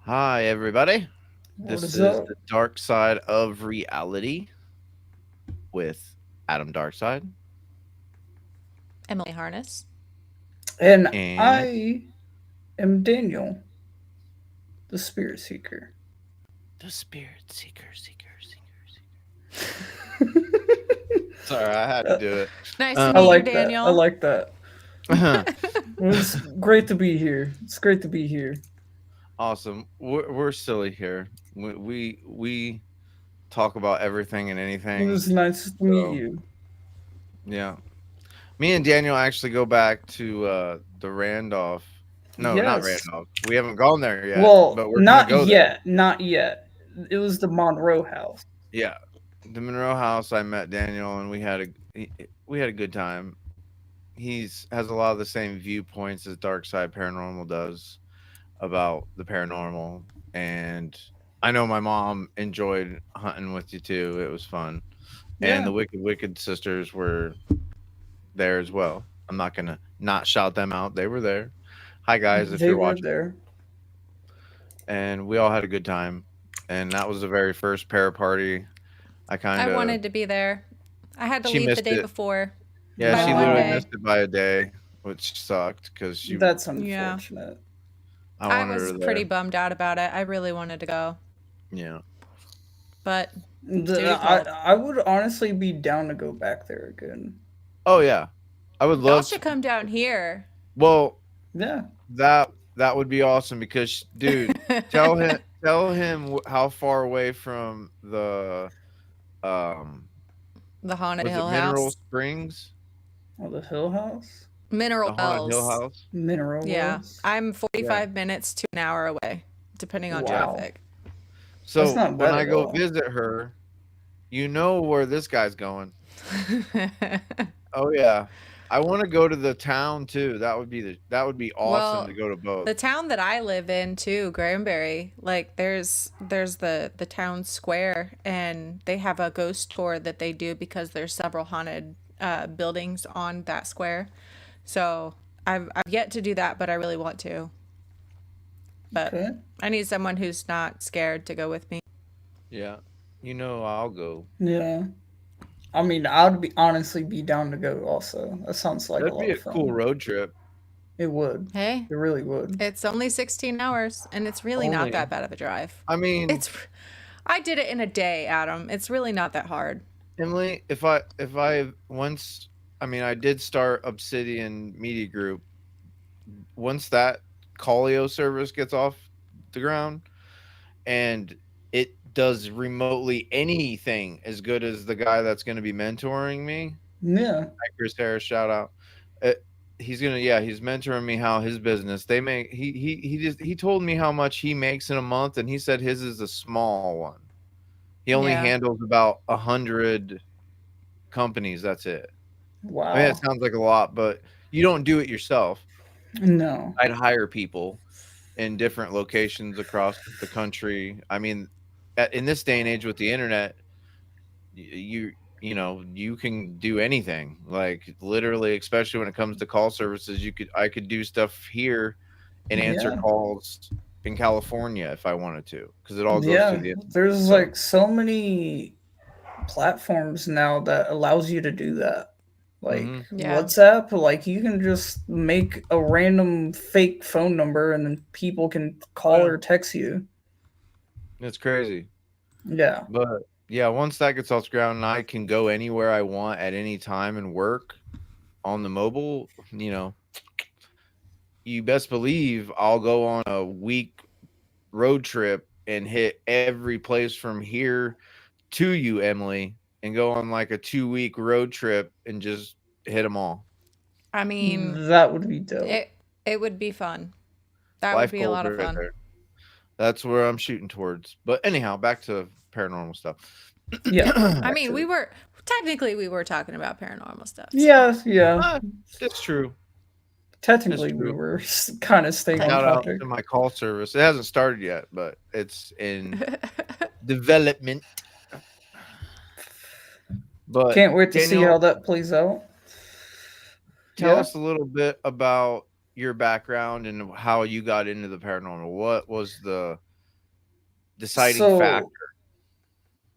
Hi, everybody. What This is is up? the Dark Side of Reality with Adam Darkside Emily Harness. And and I am Daniel, the Spirit Seeker. the Spirit Seeker. Sorry, I had to do it. Nice to I meet you, Um, like that. I Daniel. like that. It's great to be here. It's great to be here. awesome. We're silly here. We talk about everything and It anything. was nice to meet So you. yeah, me and Daniel actually go back to the Randolph. No, not Yes. Randolph. We haven't gone there yet, but Well, we're gonna not go there. yet. Not yet. It was the Monroe house. Yeah, the Monroe House. I met Daniel, and we had a good time. He's has a lot of the same viewpoints as Dark Side Paranormal does about the paranormal, and I know my mom enjoyed hunting with you too. It was fun, and Yeah, the Wicked Sisters were there as well. I'm not gonna not shout them out. They were there. Hi guys, if they you're were watching, there. and we all had a good time. And that was the very first pair party. I kind I of wanted to be there. I had to she leave the missed day it. before Yeah, by she Wow. one literally missed day. it by a day, which sucked because she That's Yeah. unfortunate. I I wanted was her pretty there. bummed out about it. I really wanted to go, Yeah. but The, duty I called. I would honestly be down to go back there again. Oh yeah. I would Y'all love should to. come down here. Well, Yeah. that would be awesome because dude, tell him how far away from the um The Haunted was it Hill Mineral House. Springs? Oh, the Hill House, Mineral The Haunted Hill Wells. House? Mineral Yeah. Wells. I'm Yeah. 45 minutes to an hour away, depending on Yeah. Wow, traffic. that's So not when bad I at go all. visit her, you know where this guy's going. Oh yeah. I want to go to the town too. That would be awesome to Well, go to both. the town that I live in too, Granbury, like there's the town square, and they have a ghost tour that they do because there's several haunted buildings on that square. So I've yet to do that, but I really want to. But Okay. I need someone who's not scared to go with me. Yeah. You know I'll go. Yeah. I mean, I'd be honestly be down to go. Also, that sounds like a That'd lot be of a cool fun. road trip. It would. Hey, It really would. it's only 16 hours, and it's really not Only. that bad of a drive. I mean, It's I did it in a day, Adam. It's really not that hard. Emily, if I once I mean I did start Obsidian Media Group. Once that Collio service gets off the ground and it does remotely anything as good as the guy that's going to be mentoring me, Yeah. Chris Harris, shout out. Uh, he's mentoring me how his business they make. He told me how much he makes in a month, and he said his is a small one. He only Yeah. handles about 100 companies. That's it. I mean, it Wow. sounds like a lot, but you don't do it yourself. No. I'd hire people in different locations across the country. I mean, in this day and age with the internet, you know you can do anything. Like literally, especially when it comes to call services, you could I could do stuff here and answer Yeah. calls in California if I wanted to, because it all goes through Yeah. the internet. There's So like so many platforms now that allows you to do that. Like hmm Yeah. WhatsApp, like you can just make a random fake phone number and then people can oh call yeah, or text you. it's crazy. Yeah. But yeah, once that gets off the ground and I can go anywhere I want at any time and work on the mobile, you best believe I'll go on a week road trip and hit every place from here to you, Emily, and go on like a 2 week road trip and just hit them all. I mean, That would be dope. it would be fun. That would Life be a goals lot of right fun. there. That's where I'm shooting towards. But anyhow, back to paranormal stuff. Yeah. I Back mean, to we were technically we were talking about paranormal stuff. So Yeah, yeah. Ah, it's true. It's Technically we true. were kind of staying on Shout out topic. to my call service. It hasn't started yet, but it's in development. But Can't wait to see how Daniel, that plays out. tell Yeah. us a little bit about your background and how you got into the paranormal. What was the deciding factor? So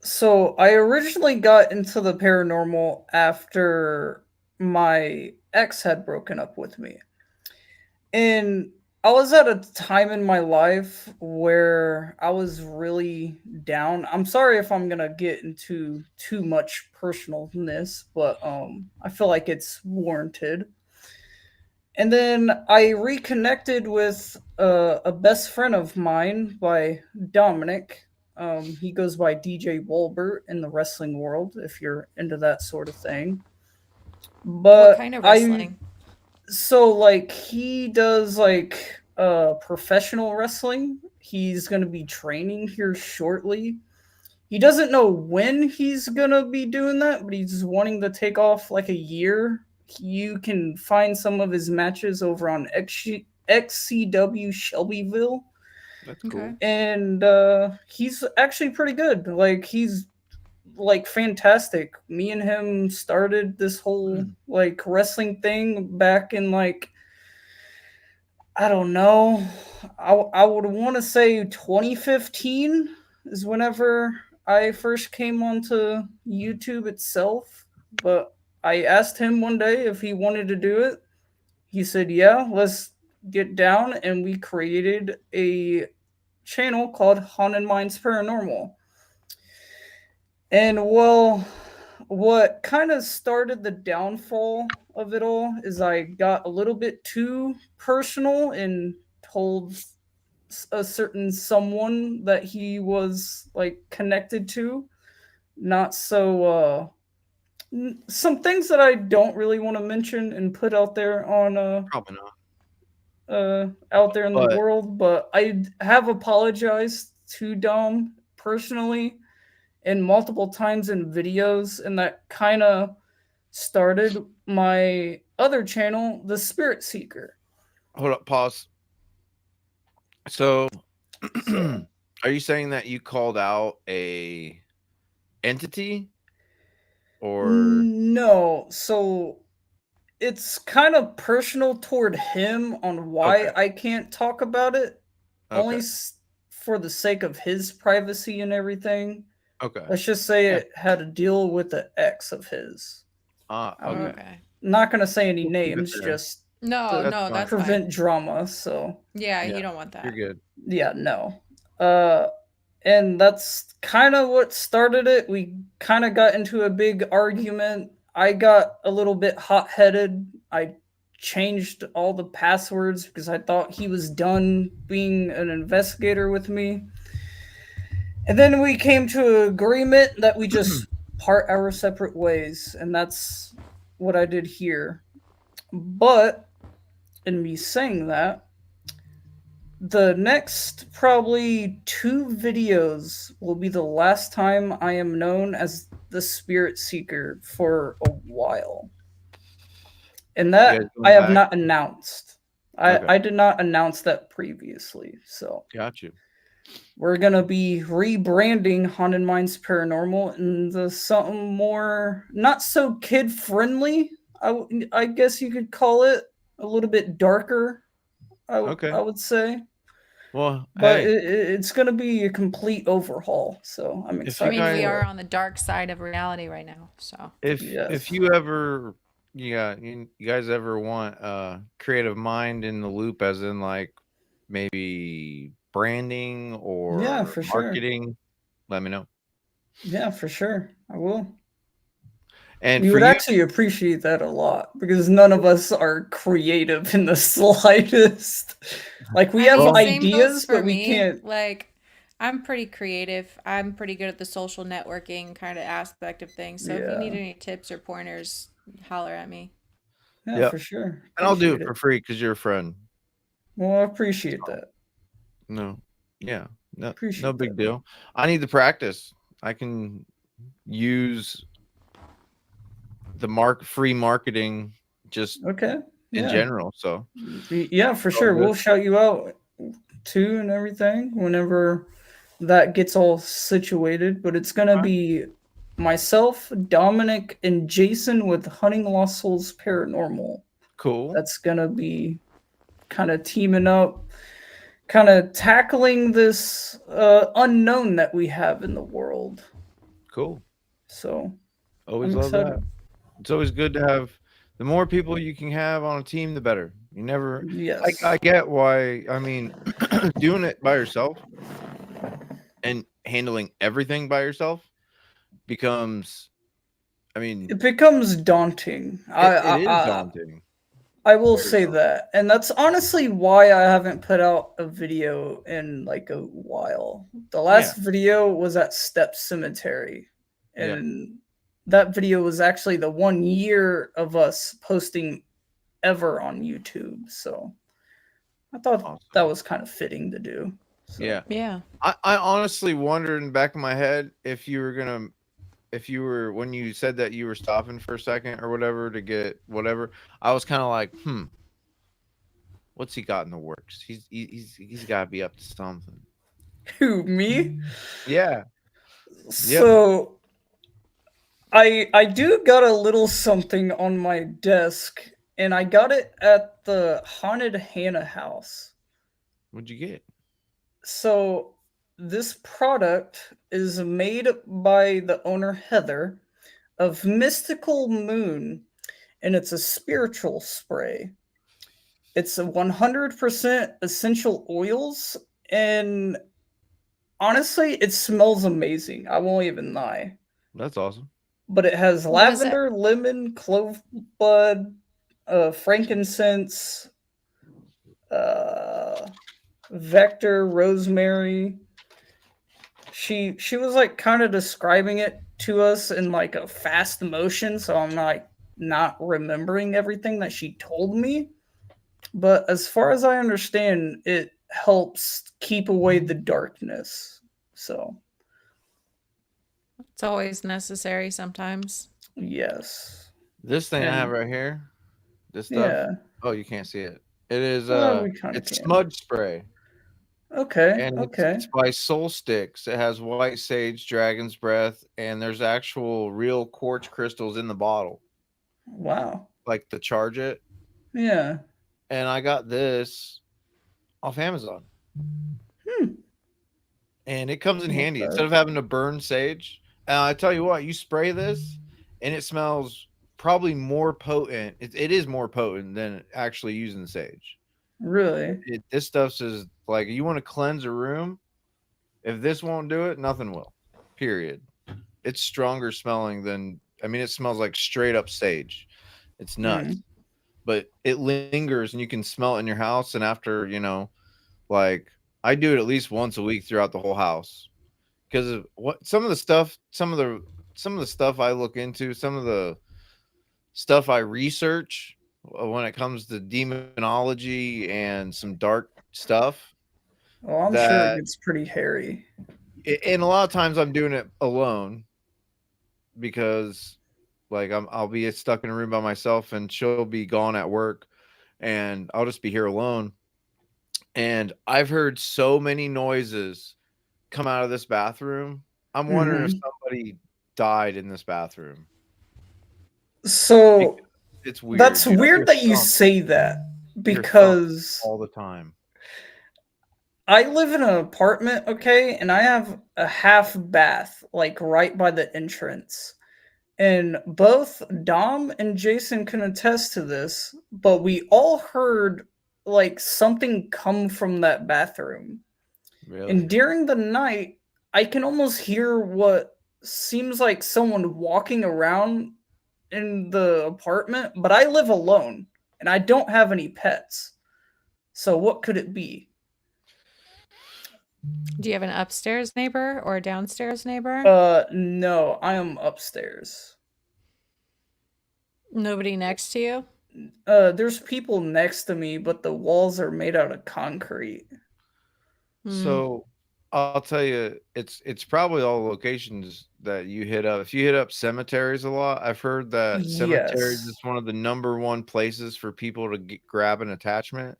so I originally got into the paranormal after my ex had broken up with me. And I was at a time in my life where I was really down. I'm sorry if I'm gonna get into too much personalness, but I feel like it's warranted. And then I reconnected with a best friend of mine by Dominic. He goes by DJ Wolbert in the wrestling world, if you're into that sort of thing. What But kind of I wrestling? so like he does like professional wrestling. He's going to be training here shortly. He doesn't know when he's going to be doing that, but he's wanting to take off like a year. You can find some of his matches over on XCW Shelbyville, That's Okay. cool. and he's actually pretty good. Like he's like fantastic. Me and him started this whole like wrestling thing back in like I don't know. I would want to say 2015 is whenever I first came onto YouTube itself. But I asked him one day if he wanted to do it. He said, "Yeah, let's get down." And we created a channel called Haunted Minds Paranormal. And well, what kind of started the downfall of it all is I got a little bit too personal and told a certain someone that he was like connected to not so some things that I don't really want to mention and put out there on Probably not. out there in the But world, but I have apologized to Dom personally and multiple times in videos, and that kind of started my other channel, The Spirit Seeker. hold up, pause. So, So are you saying that you called out a entity or no, so it's kind of personal toward him on okay, why I can't talk about it, only okay, for the sake of his privacy and everything. okay, Let's just say yeah, it had to deal with the ex of his. I'm okay. Okay. not going to say any We'll keep it names there. just No, to That's no, fine. that's fine. prevent drama. So, Yeah, Yeah, you don't want you're that. good. yeah, no. Uh, and that's kind of what started it. We kind of got into a big argument. I got a little bit hot headed. I changed all the passwords because I thought he was done being an investigator with me. And then we came to an agreement that we just part our separate ways. And that's what I did here. But in me saying that, the next probably two videos will be the last time I am known as the Spirit Seeker for a while. And You guys that I going have back? not announced. Okay, I did not announce that previously. So got you. we're gonna be rebranding Haunted Minds Paranormal into something more not so kid friendly. I guess you could call it a little bit darker. I Okay. would say, Well, but hey, it's gonna be a complete overhaul. So I'm if I you mean, excited we guys, for are it. on the dark side of reality right now, so. if Yes. you ever, yeah, you guys ever want creative mind in the loop, as in like maybe branding Yeah, or for sure. marketing, let me know. Yeah, for sure. I will. And We for would you, actually appreciate that a lot because none of us are creative in the slightest. Like we I have mean, well, same goes ideas, for but we me. can't. Like, I'm pretty creative. I'm pretty good at the social networking kind of aspect of things. So if you need Yeah. any tips or pointers, holler at me. Yeah, yeah, for sure. and I'll do Appreciate it for it. free because you're a friend. Well, I appreciate that. No, yeah, no Appreciate big that. deal. I need the practice. I can use the free marketing just Okay. in Yeah. general. So Yeah, for all sure. good. We'll shout you out too and everything whenever that gets all situated. But it's gonna All right, be myself, Dominic, and Jason with Hunting Lost Souls Paranormal. cool. That's gonna be kind of teaming up. kind of tackling this unknown that we have in the world. Cool. So Always I'm love that. excited. It's always good to have the more people you can have on a team, the better. You never, I Yes. get why, I mean, doing it by yourself and handling everything by yourself becomes, I mean, It becomes daunting. it is daunting. I will Very say daunting. that. And that's honestly why I haven't put out a video in like a while. The Yeah. last video was at Step Cemetery. Yeah. And that video was actually the 1 year of us posting ever on YouTube. So I thought that Awesome. was kind of fitting to do. So Yeah. Yeah. I honestly wondered in the back of my head if you were gonna, if you were, when you said that you were stopping for a second or whatever to get whatever, I was kind of like, what's he got in the works? He's got to be up to something. who me? Yeah. Yep. So I do got a little something on my desk, and I got it at the Haunted Hannah house. What'd you get? So this product is made by the owner Heather of Mystical Moon, and it's a spiritual spray. It's a 100% essential oils, and honestly, it smells amazing. I won't even lie. That's awesome. But it has What is it? lavender, lemon, clove bud, frankincense, uh, vector, rosemary. She was like kind of describing it to us in like a fast motion, so I'm like not remembering everything that she told me. But as far as I understand, it helps keep away the darkness. So It's always necessary sometimes. yes, This thing I have and right here, this stuff. yeah, Oh, you can't see it. It is we kind of it's can. smudge spray, Okay, and okay. it's by Soul Sticks. It has white sage, dragon's breath, and there's actual real quartz crystals in the bottle, Wow. like to charge it. Yeah. And I got this off Amazon, Hmm. and it comes in Not handy instead bad. of having to burn sage. And I tell you what, you spray this, and it smells probably more potent. It is more potent than actually using sage. Really? This stuff is like, you want to cleanse a room. If this won't do it, nothing will. Period. It's stronger smelling than, I mean, it smells like straight up sage. It's nuts, Hmm. but it lingers and you can smell it in your house. And after, like, I do it at least once a week throughout the whole house because of what some of the stuff, some of the stuff I look into, some of the stuff I research when it comes to demonology and some dark stuff Well, I'm sure it that, gets pretty hairy. and a lot of times I'm doing it alone because like I'll be stuck in a room by myself and she'll be gone at work and I'll just be here alone. And I've heard so many noises come out of this bathroom. I'm wondering if Hmm. somebody died in this bathroom because So it's weird, that's dude. I weird hear that you thump. say that I hear thump because all the time. I live in an apartment, okay, and I have a half bath like right by the entrance. And both Dom and Jason can attest to this, but we all heard like something come from that bathroom. And Really? during the night, I can almost hear what seems like someone walking around in the apartment, but I live alone and I don't have any pets. So what could it be? Do you have an upstairs neighbor or a downstairs neighbor? No, I am upstairs. Nobody next to you? There's people next to me, but the walls are made out of concrete. Hmm. So I'll tell you, it's probably all locations that you hit up. If you hit up cemeteries a lot, I've heard that cemeteries Yes. is one of the number one places for people to grab an attachment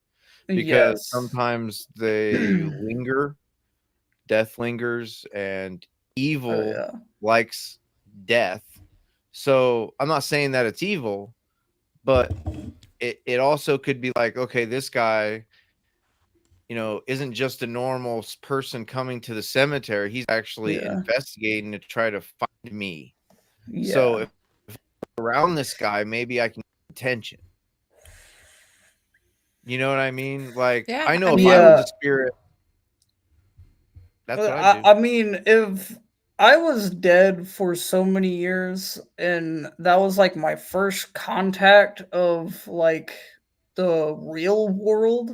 because Yes. sometimes they linger, death lingers, and Oh evil yeah. likes death. So I'm not saying that it's evil, but it also could be like, okay, this guy isn't just a normal person coming to the cemetery. He's actually Yeah. investigating to try to find me. So Yeah. if around this guy, maybe I can get attention. You know what I mean? Like, Yeah, I I know if I mean, was Yeah. a spirit, that's what I I, do. I mean, if I was dead for so many years and that was like my first contact of like the real world,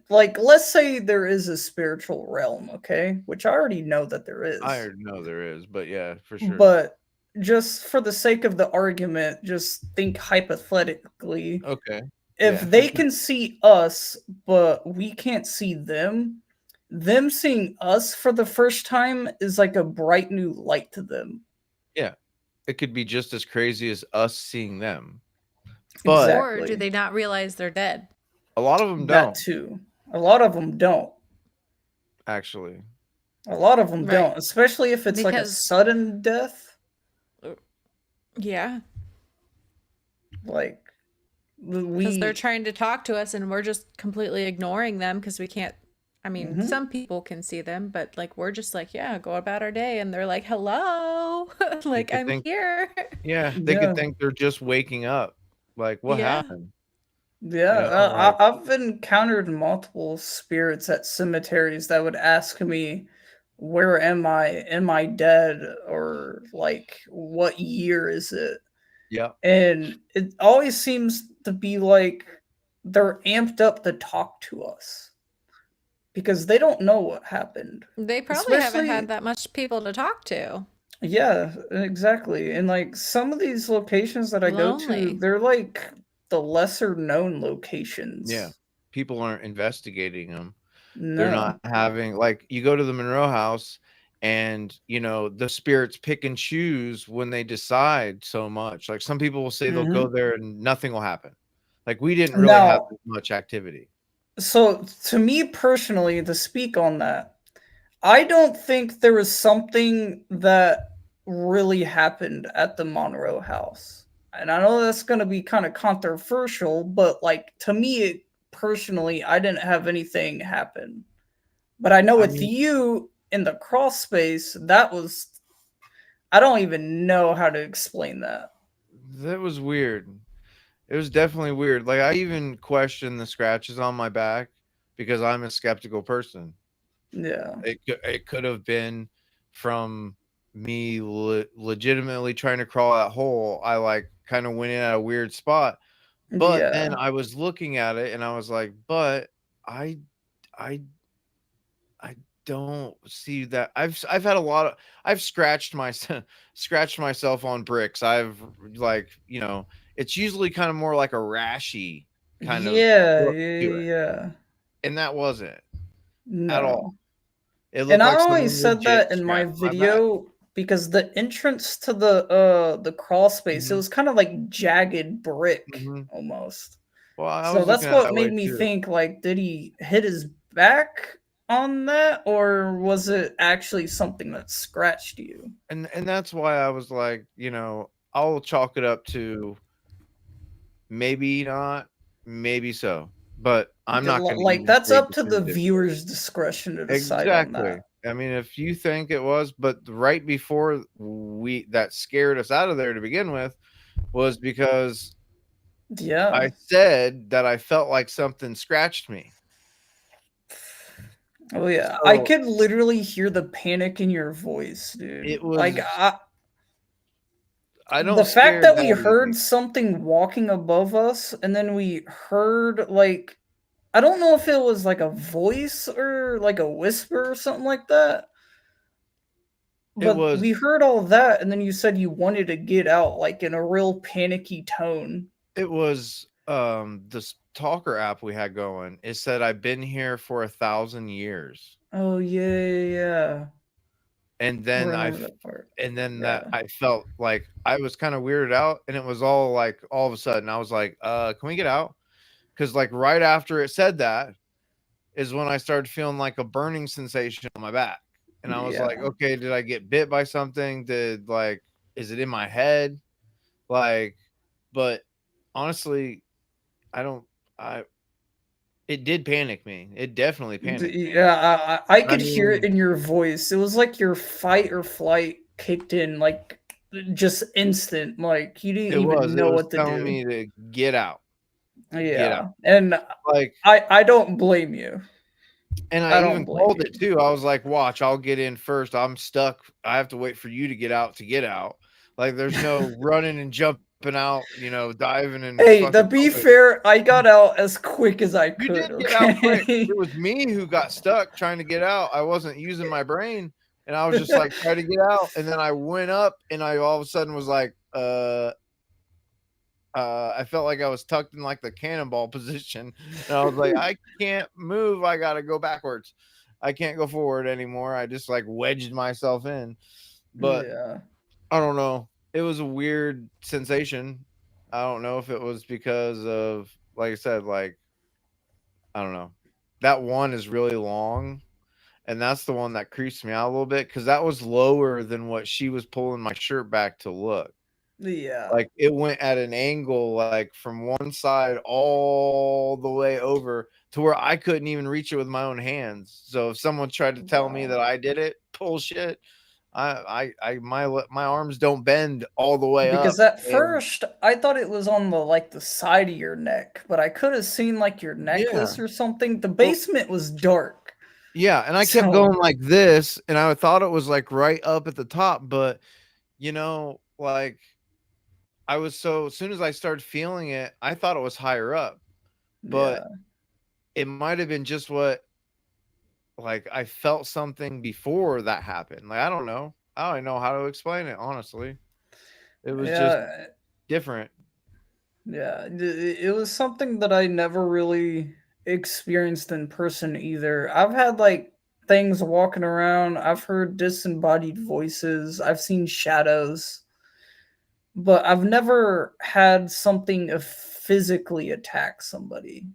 like let's say there is a spiritual realm, okay? Which I already know that there I is. already know there is, but yeah, for sure. But just for the sake of the argument, just think hypothetically. Okay. If Yeah, for they sure. can see us, but we can't see them seeing us for the first time is like a bright new light to them. Yeah. It could be just as crazy as us seeing them. But or do Exactly. they not realize they're dead? a lot of them That don't, too. A lot of them don't. actually. A lot of them Right. don't, especially if it's like a Because, sudden death. yeah, Like because they're we. trying to talk to us and we're just completely ignoring them because we can't. I mean, Mhm. some people can see them, but like we're just like, yeah, go about our day. And they're like, hello, They like could I'm think here. yeah, they could Yeah. think they're just waking up. Like, what Yeah. happened? Yeah, Like, I've encountered multiple spirits at cemeteries that would ask me, "Where am I? Am I dead?" Or like, "What year is it?" yeah. And it always seems to be like they're amped up to talk to us because they don't know what happened. They probably haven't had Especially, that much people to talk to. yeah, exactly. And like some of these locations that I go to, Lonely. they're like the lesser known Yeah. locations. People aren't investigating them. They're not No. having like you go to the Monroe house and the spirits pick and choose when they decide so much. Like some people will say they'll go Hmm. there and nothing will happen. Like we didn't really have Now, much activity. so to me personally, to speak on that, I don't think there was something that really happened at the Monroe house. And I know that's going to be kind of controversial, but like to me personally, I didn't have anything happen. But I know I with mean, you in the cross space, that was, I don't even know how to explain that. that was weird. It was definitely weird. Like I even questioned the scratches on my back because I'm a skeptical person. Yeah. It could have been from me legitimately trying to crawl that hole. I like kind of went in at a weird spot, but then Yeah. I was looking at it and I was like, but I I I don't see that. I've had a lot of I've scratched my scratched myself on bricks. I've like, it's usually kind of more like a rashy kind of Yeah. look Yeah. to it. Yeah. And that wasn't at all. No. It And looked I like only someone said legit that in my scratched my back. video because the entrance to the crawl space, it Mhm. was kind of like jagged brick Mhm. almost. Well, I So was looking that's at it what that way made me too. think like did he hit his back on that or was it actually something that scratched you? And that's why I was like, I'll chalk it up to maybe not, maybe so. But I'm not going to Like even that's say up to the definitively. viewer's discretion to decide on Exactly. that. I mean, if you think it was, but right before we that scared us out of there to begin with was because Yeah. I said that I felt like something scratched me. Oh yeah. I So could literally hear the panic in your voice, dude. it Like was I the don't fact scare that we that heard easy. something walking above us and then we heard like I don't know if it was like a voice or like a whisper or something like that, It but was we heard all that and then you said you wanted to get out like in a real panicky tone. It was, this talker app we had going. It said, "I've been here for 1,000 years." Oh yeah, yeah, yeah. And I then remember that part. that Yeah. I felt like I was kinda weirded out, and it was all, like, all of a sudden, I was like, can we get out?" Because like, right after it said that is when I started feeling, like, a burning sensation on my back, and I was like, Yeah. "Okay, did I get bit by something? Is it in my head?" Like, but honestly, I don't I It did panic me. It definitely panicked me. Yeah, I I could hear it mean, in your voice. It was like your fight or flight kicked in, like just instant. Like you didn't it even was. It know was what to telling do. me to get out, get out. Yeah, and Like, I don't blame you. and I I don't even blame called you. it too. I was like, "Watch, I'll get in first. I'm stuck. I have to wait for you to get out to get out. Like, there's no running and jumping out, diving and Hey, fucking to be jumping." fair, I got out as quick as I You could. did get out quick. Okay. It was me who got stuck trying to get out. I wasn't using my brain, and I was just like trying to get out, and then I went up, and I all of a sudden was like, I felt like I was tucked in like the cannonball position, and I was like, I can't move. I got to go backwards. I can't go forward anymore. I just like wedged myself in, but Yeah. I don't know. It was a weird sensation. I don't know if it was because of, like I said, like I don't know. That one is really long, and that's the one that creeps me out a little bit because that was lower than what she was pulling my shirt back to look. Yeah. Like, it went at an angle, like, from one side all the way over to where I couldn't even reach it with my own hands. So if someone tried to tell me Wow. that I did it, bullshit. My arms don't bend all the way up, Because at and first I thought it was on the side of your neck, but I could have seen like your yeah. necklace or something. The Well, basement was dark. yeah, and I kept So going like this, and I thought it was, like, right up at the top, but, like, I was so as soon as I started feeling it, I thought it was higher up, but yeah. it might have been just what like, I felt something before that happened. Like, I don't know. I don't know how to explain it, honestly. It was just Yeah. different. Yeah. It was something that I never really experienced in person either. I've had like things walking around, I've heard disembodied voices, I've seen shadows, but I've never had something physically attack somebody.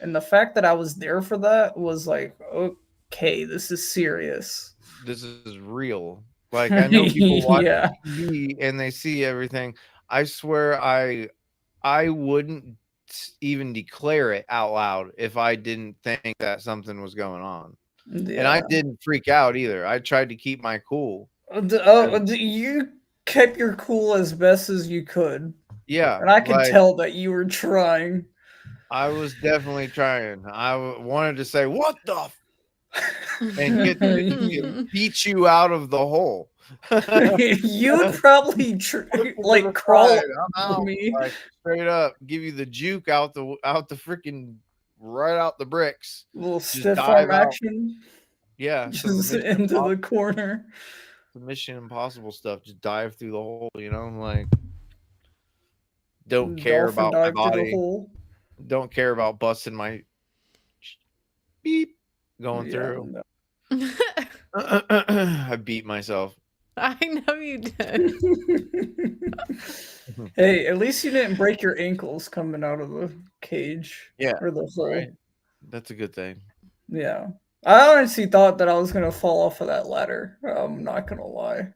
And the fact that I was there for that was like, okay, this is serious. This is real. Like, I know people watch Yeah. TV and they see everything. I swear I wouldn't even declare it out loud if I didn't think that something was going on. And I Yeah. didn't freak out either. I tried to keep my cool. 'Cause You kept your cool as best as you could. yeah, And I could like, tell that you were trying. I was definitely trying. Wanted to say, "What the f," and get beat you out of the hole. You'd probably Push me to like the side. crawl I'm over out. me. Like, straight up, give you the juke out the freaking right out the bricks. Little Just stiff dive arm out. action. Yeah, Just into the corner. The Mission Impossible stuff. Just dive through the hole. Like, don't care Dolphin about my dive through the body. hole. Don't care about busting my beep going Yeah. through. No. I beat myself. I know you did. Hey, at least you didn't break your ankles coming out of the cage Yeah, or the right. hole. That's a good thing. Yeah. I honestly thought that I was gonna fall off of that ladder. I'm not gonna lie.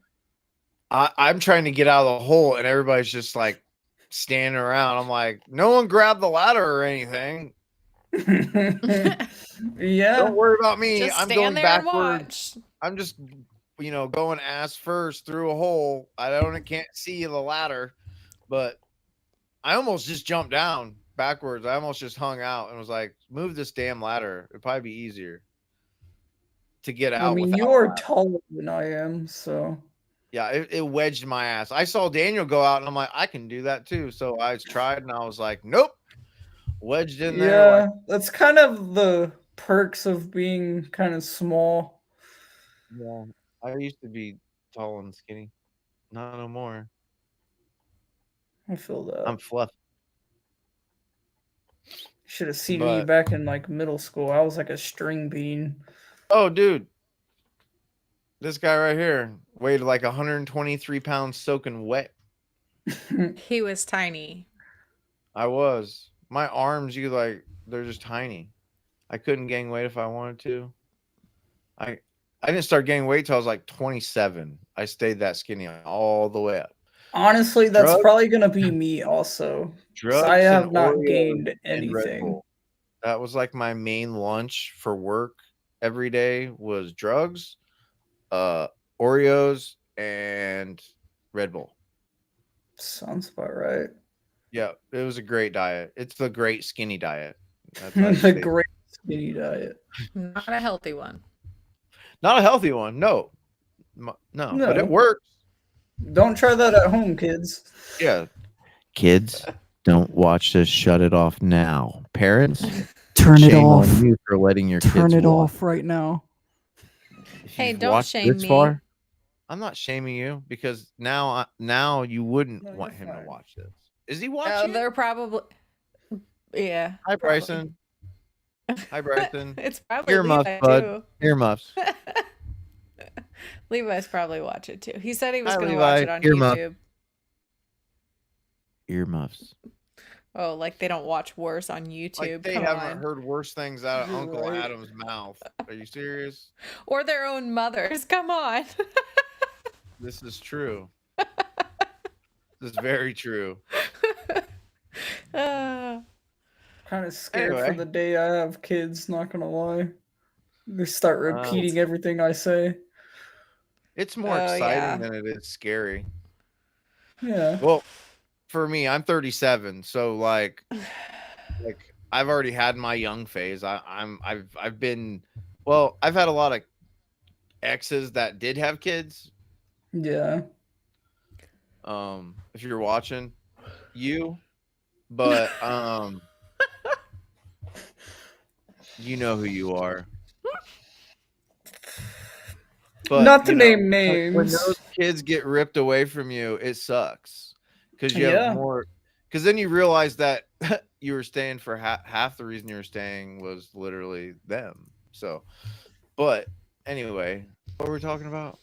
I'm trying to get out of the hole, and everybody's just like standing around. I'm like, no one grabbed the ladder or anything. Yeah. Don't worry about me. Just I'm stand going there and backwards. watch. I'm just, going ass first through a hole. Can't see the ladder, but I almost just jumped down backwards. I almost just hung out and was like, move this damn ladder. It'd probably be easier to get I out mean, without. you are taller than I am, so Yeah, it wedged my ass. I saw Daniel go out, and I'm like, I can do that too. So I tried, and I was like, nope, wedged in there. Like, yeah, that's kind of the perks of being kind of small. yeah, I used to be tall and skinny. Not no more. I feel I'm that. fluff. Should have seen me But back in like middle school. I was like a string bean. oh, dude, this guy right here weighed like 123 pounds soaking wet. He was tiny. I was. My arms, they're just tiny. I couldn't gain weight if I wanted to. I I didn't start gaining weight till I was like 27. I stayed that skinny all the way up. Honestly, that's Drugs, probably gonna be me also. 'Cause I drugs, and have not Oreos gained and Red anything. Bull. That was like my main lunch for work every day was drugs, uh, Oreos, and Red Bull. Sounds about right. Yeah, it was a great diet. It's the great skinny diet. That's how you The say it. great skinny diet. Not a healthy one. Not a healthy one. No. No, but it No, works. don't try that at home, kids. Yeah. Kids, don't watch this. Shut it off now. Parents, Turn it shame off. on you for letting your Turn kids it watch. off right now. If Hey, you've don't watched shame this me. far, I'm not shaming you because now you wouldn't No, you're want him to fine. watch this. Is he watching? They're probably, yeah. Hi, Probably. Bryson. Hi, Bryson. It's probably Earmuffs, Levi bud. too. Earmuffs. Levi's probably watch it too. He said he was Hi, going to watch Levi. it on Earmuffs. YouTube. Earmuffs. Oh, like they don't watch worse on YouTube. Like they Come haven't on. heard worse things out of You're Uncle right. Adam's mouth. Are you serious? Or their own mothers. Come on. This is true. This is very true. Uh, Kind of scared for Anyway. the day I have kids. Not gonna lie, they start Um, repeating everything I say. It's more Oh, exciting yeah. than it is scary. Yeah, Well, for me, I'm 37, so like I've already had my young phase. I've been well, I've had a lot of exes that did have kids. yeah. If you're watching, but you know who you are. But Not to you know, name when names. those kids get ripped away from you, it sucks because you have Yeah, more. Because then you realize that you were staying for half the reason you were staying was literally them. So, but anyway, what were we talking about?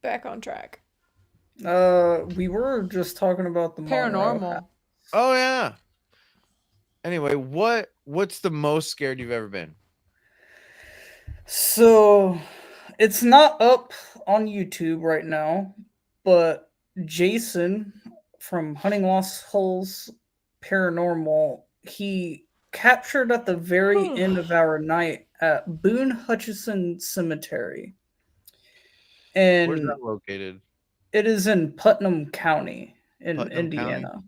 back on track. we were just talking about the Monroe. Paranormal. Oh yeah. Anyway, what's the most scared you've ever been? So it's not up on YouTube right now, but Jason from Hunting Lost Holes Paranormal, he captured at the very end of our night at Boone Hutchison Cemetery. Where's And that located? it is in Putnam County in Putnam County. Indiana.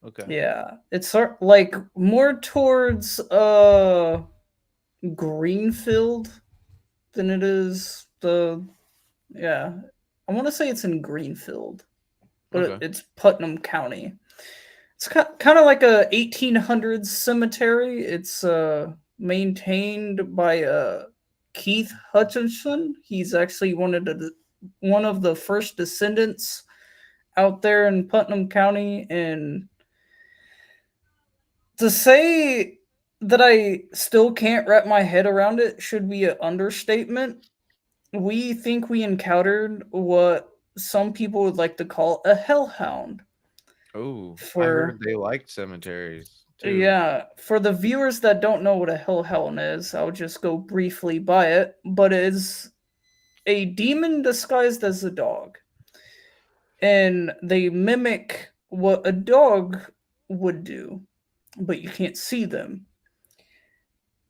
Okay. Yeah. It's like more towards Greenfield than it is the yeah. I want to say it's in Greenfield, but Okay. it's Putnam County. It's kind of like a 1800s cemetery. It's maintained by Keith Hutchinson. He's actually one of the first descendants out there in Putnam County, and to say that I still can't wrap my head around it should be an understatement. We think we encountered what some people would like to call a hellhound. Oh, I For heard they liked cemeteries too. Yeah, for the viewers that don't know what a hellhound is, I'll just go briefly by it. But it is a demon disguised as a dog, and they mimic what a dog would do, but you can't see them.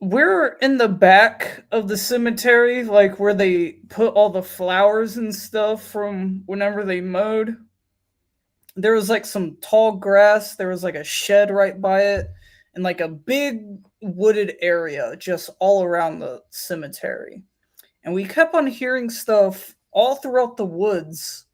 We're in the back of the cemetery, like where they put all the flowers and stuff from whenever they mowed. There was like some tall grass, there was like a shed right by it, and like a big wooded area just all around the cemetery. And we kept on hearing stuff all throughout the woods.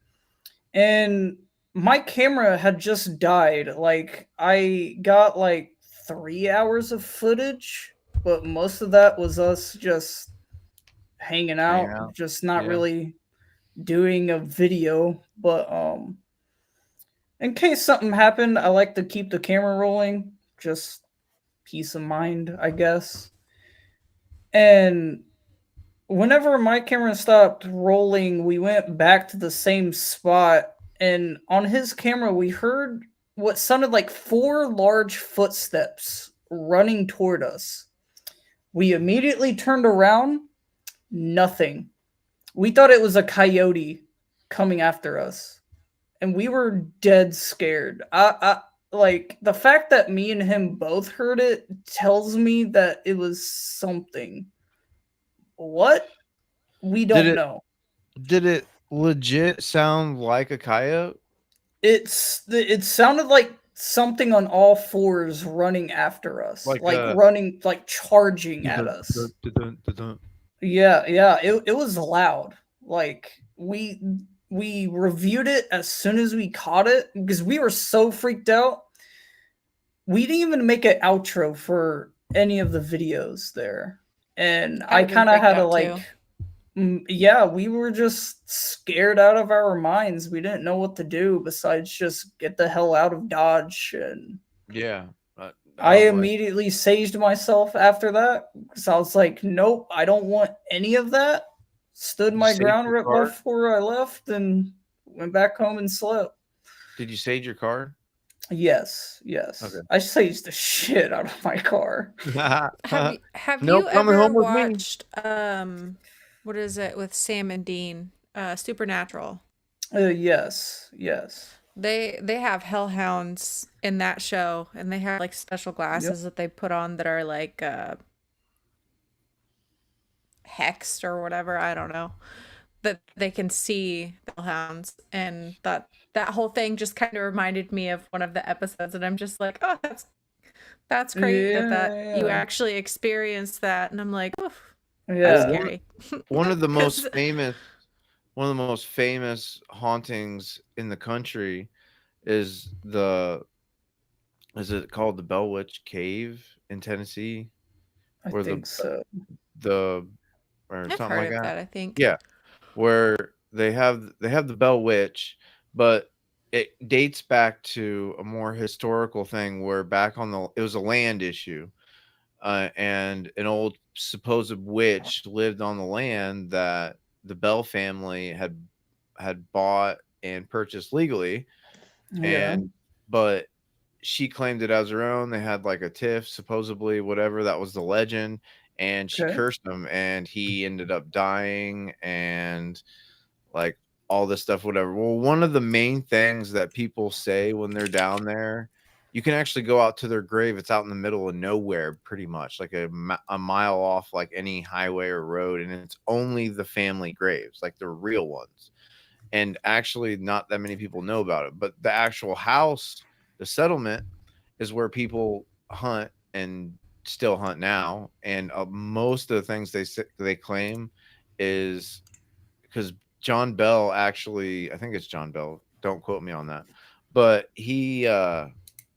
And my camera had just died. Like, I got like 3 hours of footage, but most of that was us just hanging Hanging out, out. just not Yeah. really doing a video. But in case something happened, I like to keep the camera rolling. Just peace of mind, I guess. And whenever my camera stopped rolling, we went back to the same spot. And on his camera, we heard what sounded like four large footsteps running toward us. We immediately turned around. Nothing. We thought it was a coyote coming after us, and we were dead scared. like the fact that me and him both heard it tells me that it was something. What? We Did don't it know. did it legit sound like a coyote? It sounded like something on all fours running after us, Like like running, like charging at dun, us. dun, dun, dun, dun, dun. Yeah, yeah, it was loud. Like we reviewed it as soon as we caught it because we were so freaked out. We didn't even make an outro for any of the videos there. And I I would have been kind of freaked had to out too. yeah, we were just scared out of our minds. We didn't know what to do besides just get the hell out of Dodge. And Yeah, I I was like, immediately saged myself after that because I was like, nope, I don't want any of that. Stood "You my saved ground your right card? before I left and went back home and slept. Did you save your card?" Yes, yes. Okay. I saged the shit out of my car. Have Nope, you coming ever home with me. watched what is it with Sam and Dean? Supernatural. Yes, yes. They have hellhounds in that show, and they have like special Yep. glasses that they put on that are like hexed or whatever, I don't know. That they can see the hellhounds, and that whole thing just kind of reminded me of one of the episodes, and I'm just like, "Oh, that's crazy that you Yeah, actually experienced that." And I'm like, "Oof, that's Well, yeah. scary." one of the Cuz most famous one of the most famous hauntings in the country is the is it called the Bell Witch Cave in Tennessee, I where think so. the or I've something heard like of that? that, I think. Yeah, where they have the Bell Witch, but it dates back to a more historical thing where back on the it was a land issue, and an old supposed witch lived on the land that the Bell family had bought and purchased legally, Yeah. and but she claimed it as her own. They had like a tiff, supposedly, whatever. That was the legend, and she Okay. cursed him, and he ended up dying, and like all this stuff, whatever. Well, one of the main things that people say when they're down there, you can actually go out to their grave. It's out in the middle of nowhere, pretty much like a mile off, like any highway or road, and it's only the family graves, like the real ones. And actually, not that many people know about it. But the actual house, the settlement, is where people hunt and still hunt now. And most of the things they claim is because John Bell actually, I think it's John Bell. Don't quote me on that, but he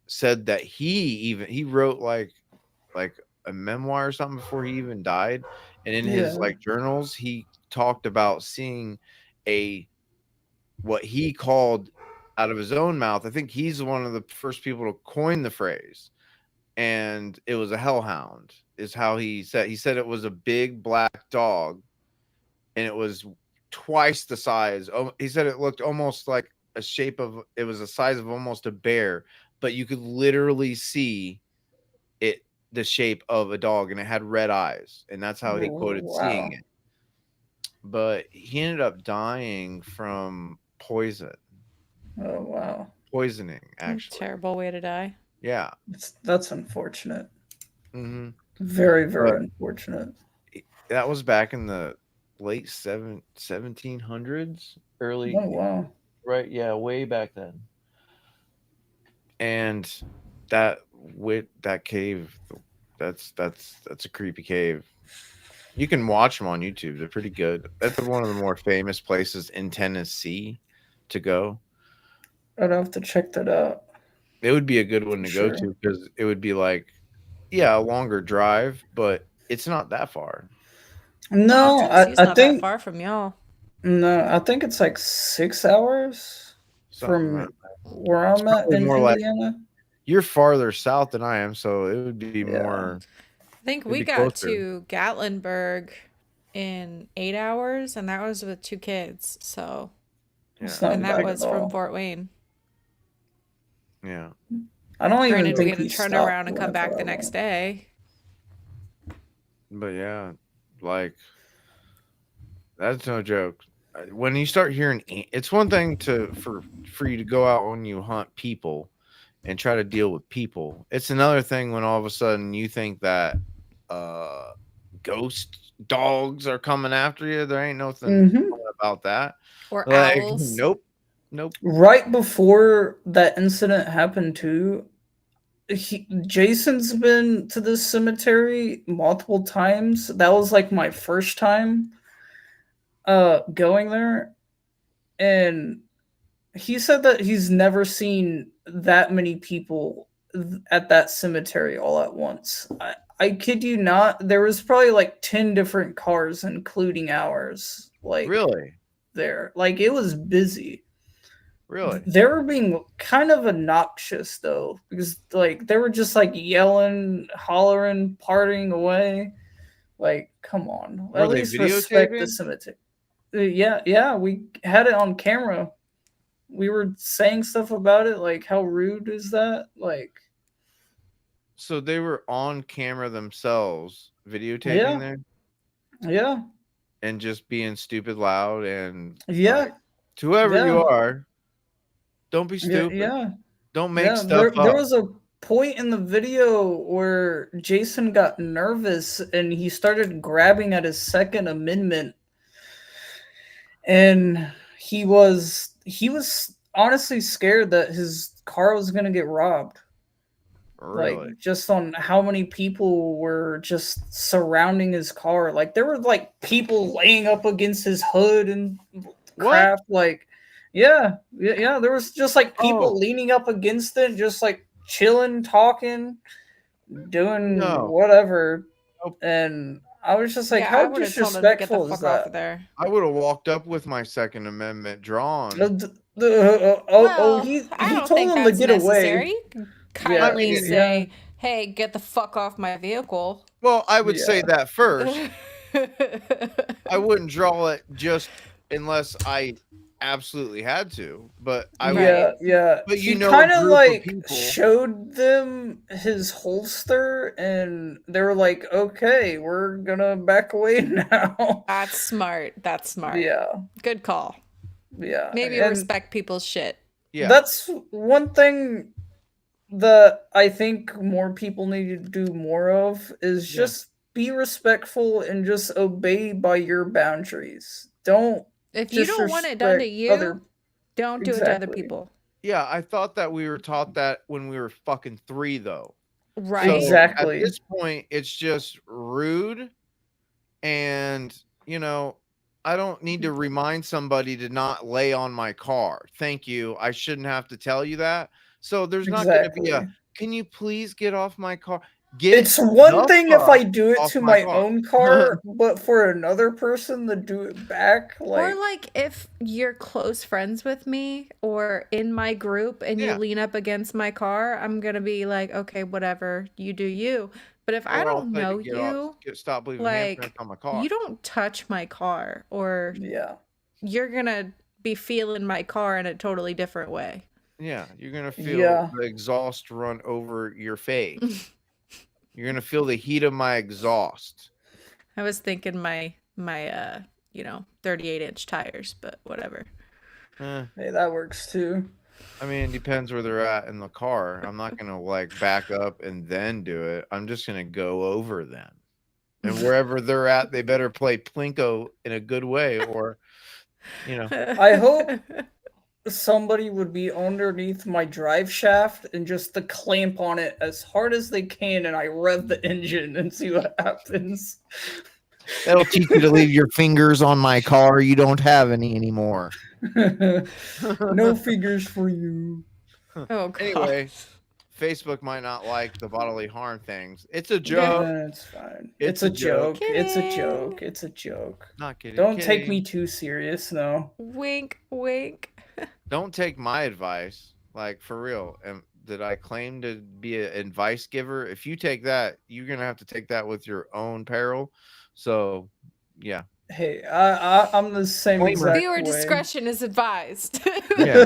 said that he wrote like a memoir or something before he even died, and in his Yeah. like journals he talked about seeing a what he called out of his own mouth. I think he's one of the first people to coin the phrase, and it was a hellhound. Is how he said. He said it was a big black dog and it was twice the size. Oh, he said it looked almost like a shape of it was the size of almost a bear, but you could literally see it the shape of a dog and it had red eyes, and that's how he Oh, quoted seeing wow. it. But he ended up dying from Oh, wow. poisoning actually. Terrible way to die. Yeah. That's unfortunate. Hmm. Very, very But unfortunate. that was back in the late 1700s, early, Oh, wow. right? Yeah, way back then. And that with that cave, that's a creepy cave. You can watch them on YouTube. They're pretty good. That's one of the more famous places in Tennessee to go. I'd have to check that out It would be a good one for to go sure. to because it would be like, yeah, a longer drive, but it's not that far. No, No, Tennessee's I not that think far from y'all. no, I think it's like 6 hours Something from like where it's I'm at probably in more like Indiana. you're farther south than I am, so it would be Yeah, more. I think It'd we be got closer. to Gatlinburg in 8 hours, and that was with two kids. So, it's Yeah, and not that bad at was from all. Fort Wayne. yeah. I don't even Granted, we think had to we turn stopped around and come whenever back I the next went. day. But yeah, like that's no joke. When you start hearing, it's one thing to for you to go out when you hunt people, and try to deal with people. It's another thing when all of a sudden you think that uh ghost dogs are coming after you. There ain't nothing Hmm. about that. Or Like, owls. nope, nope. Right before that incident happened, too, Jason's been to this cemetery multiple times. That was like my first time going there, and he said that he's never seen that many people at that cemetery all at once. I kid you not, there was probably like 10 different cars, including ours, like Really, there. Like it was busy. really. They were being kind of obnoxious though, because like they were just like yelling, hollering, partying away. Like, come on, Were at they least respect the videotaping? cemetery. Yeah, yeah, we had it on camera. We were saying stuff about it, like how rude is that? Like, So they were on camera themselves, videotaping yeah, there yeah, and just being stupid loud and like, yeah, to whoever you yeah, are, don't be yeah, stupid. yeah, Don't make yeah. stuff There up. was a point in the video where Jason got nervous and he started grabbing at his Second Amendment, and he was honestly scared that his car was gonna get robbed. Like Really? just on how many people were just surrounding his car. Like there were like people laying up against his hood and What? crap. Like, yeah, yeah, yeah. There was just like people Oh, leaning up against it, just like chilling, talking, doing no. whatever. Nope. And I was just like, Yeah, I how would have told him to get the disrespectful is fuck off of that? there. I would have walked up with my Second Amendment Uh, drawn. d- oh, Well, I he don't told think him to that's get away. necessary. You can I Yeah, kindly mean, yeah, say, hey, get the fuck off my vehicle. well, I would say yeah, that first. I wouldn't draw it just unless I absolutely had to, but I would. Right. yeah, yeah. But you He know, a kind of group of like people. showed them his holster, and they were like, "Okay, we're gonna back away now." That's smart. That's smart. Yeah, Good call. yeah, Maybe and respect people's shit. Yeah, that's one thing that I think more people need to do more of is yeah. just be respectful and just obey by your boundaries. Don't If you don't want it done to disrespect you, other. don't do it to other Exactly. people. Yeah, I thought that we were taught that when we were fucking 3, though. Right? So, at Exactly. this point, it's just rude, and, you know, I don't need to remind somebody to not lay on my car. Thank you. I shouldn't have to tell you that. So, there's not gonna be a, Exactly. "Can you please get off my car?" Get It's one the thing if fuck I do it off to my my car. own car, but for another person to do it back, Or like, like if you're close friends with me or in my group and you Yeah, lean up against my car, I'm gonna be like, okay, whatever, you do you. But if I or I'll don't tell you to know get off, you, stop leaving handprints like on my you car. don't touch my car or yeah, you're gonna be feeling my car in a totally different way. Yeah, you're gonna feel yeah, the exhaust run over your face. You're gonna feel the heat of my exhaust. I was thinking my 38-inch tires, but whatever. Eh, hey, that works too. I mean, it depends where they're at in the car. I'm not gonna like back up and then do it. I'm just gonna go over them. And wherever they're at, they better play Plinko in a good way, or you know. I hope somebody would be underneath my drive shaft and just to clamp on it as hard as they can, and I rev the engine and see what happens. That'll teach you to leave your fingers on my car. You don't have any anymore. No figures for you. Oh god. Anyway, Facebook might not like the bodily harm things. It's a joke. It's fine. It's It's a a joke. joke. It's a Kidding. joke. It's a joke. Not kidding. Don't take me Kidding. too serious, no. Wink, wink. Don't take my advice. Like for real. And did I claim to be an advice giver? If you take that, you're gonna have to take that with your own peril. So, yeah. Hey, I'm the same Disclaimer. exact Viewer way. discretion is advised. Yeah.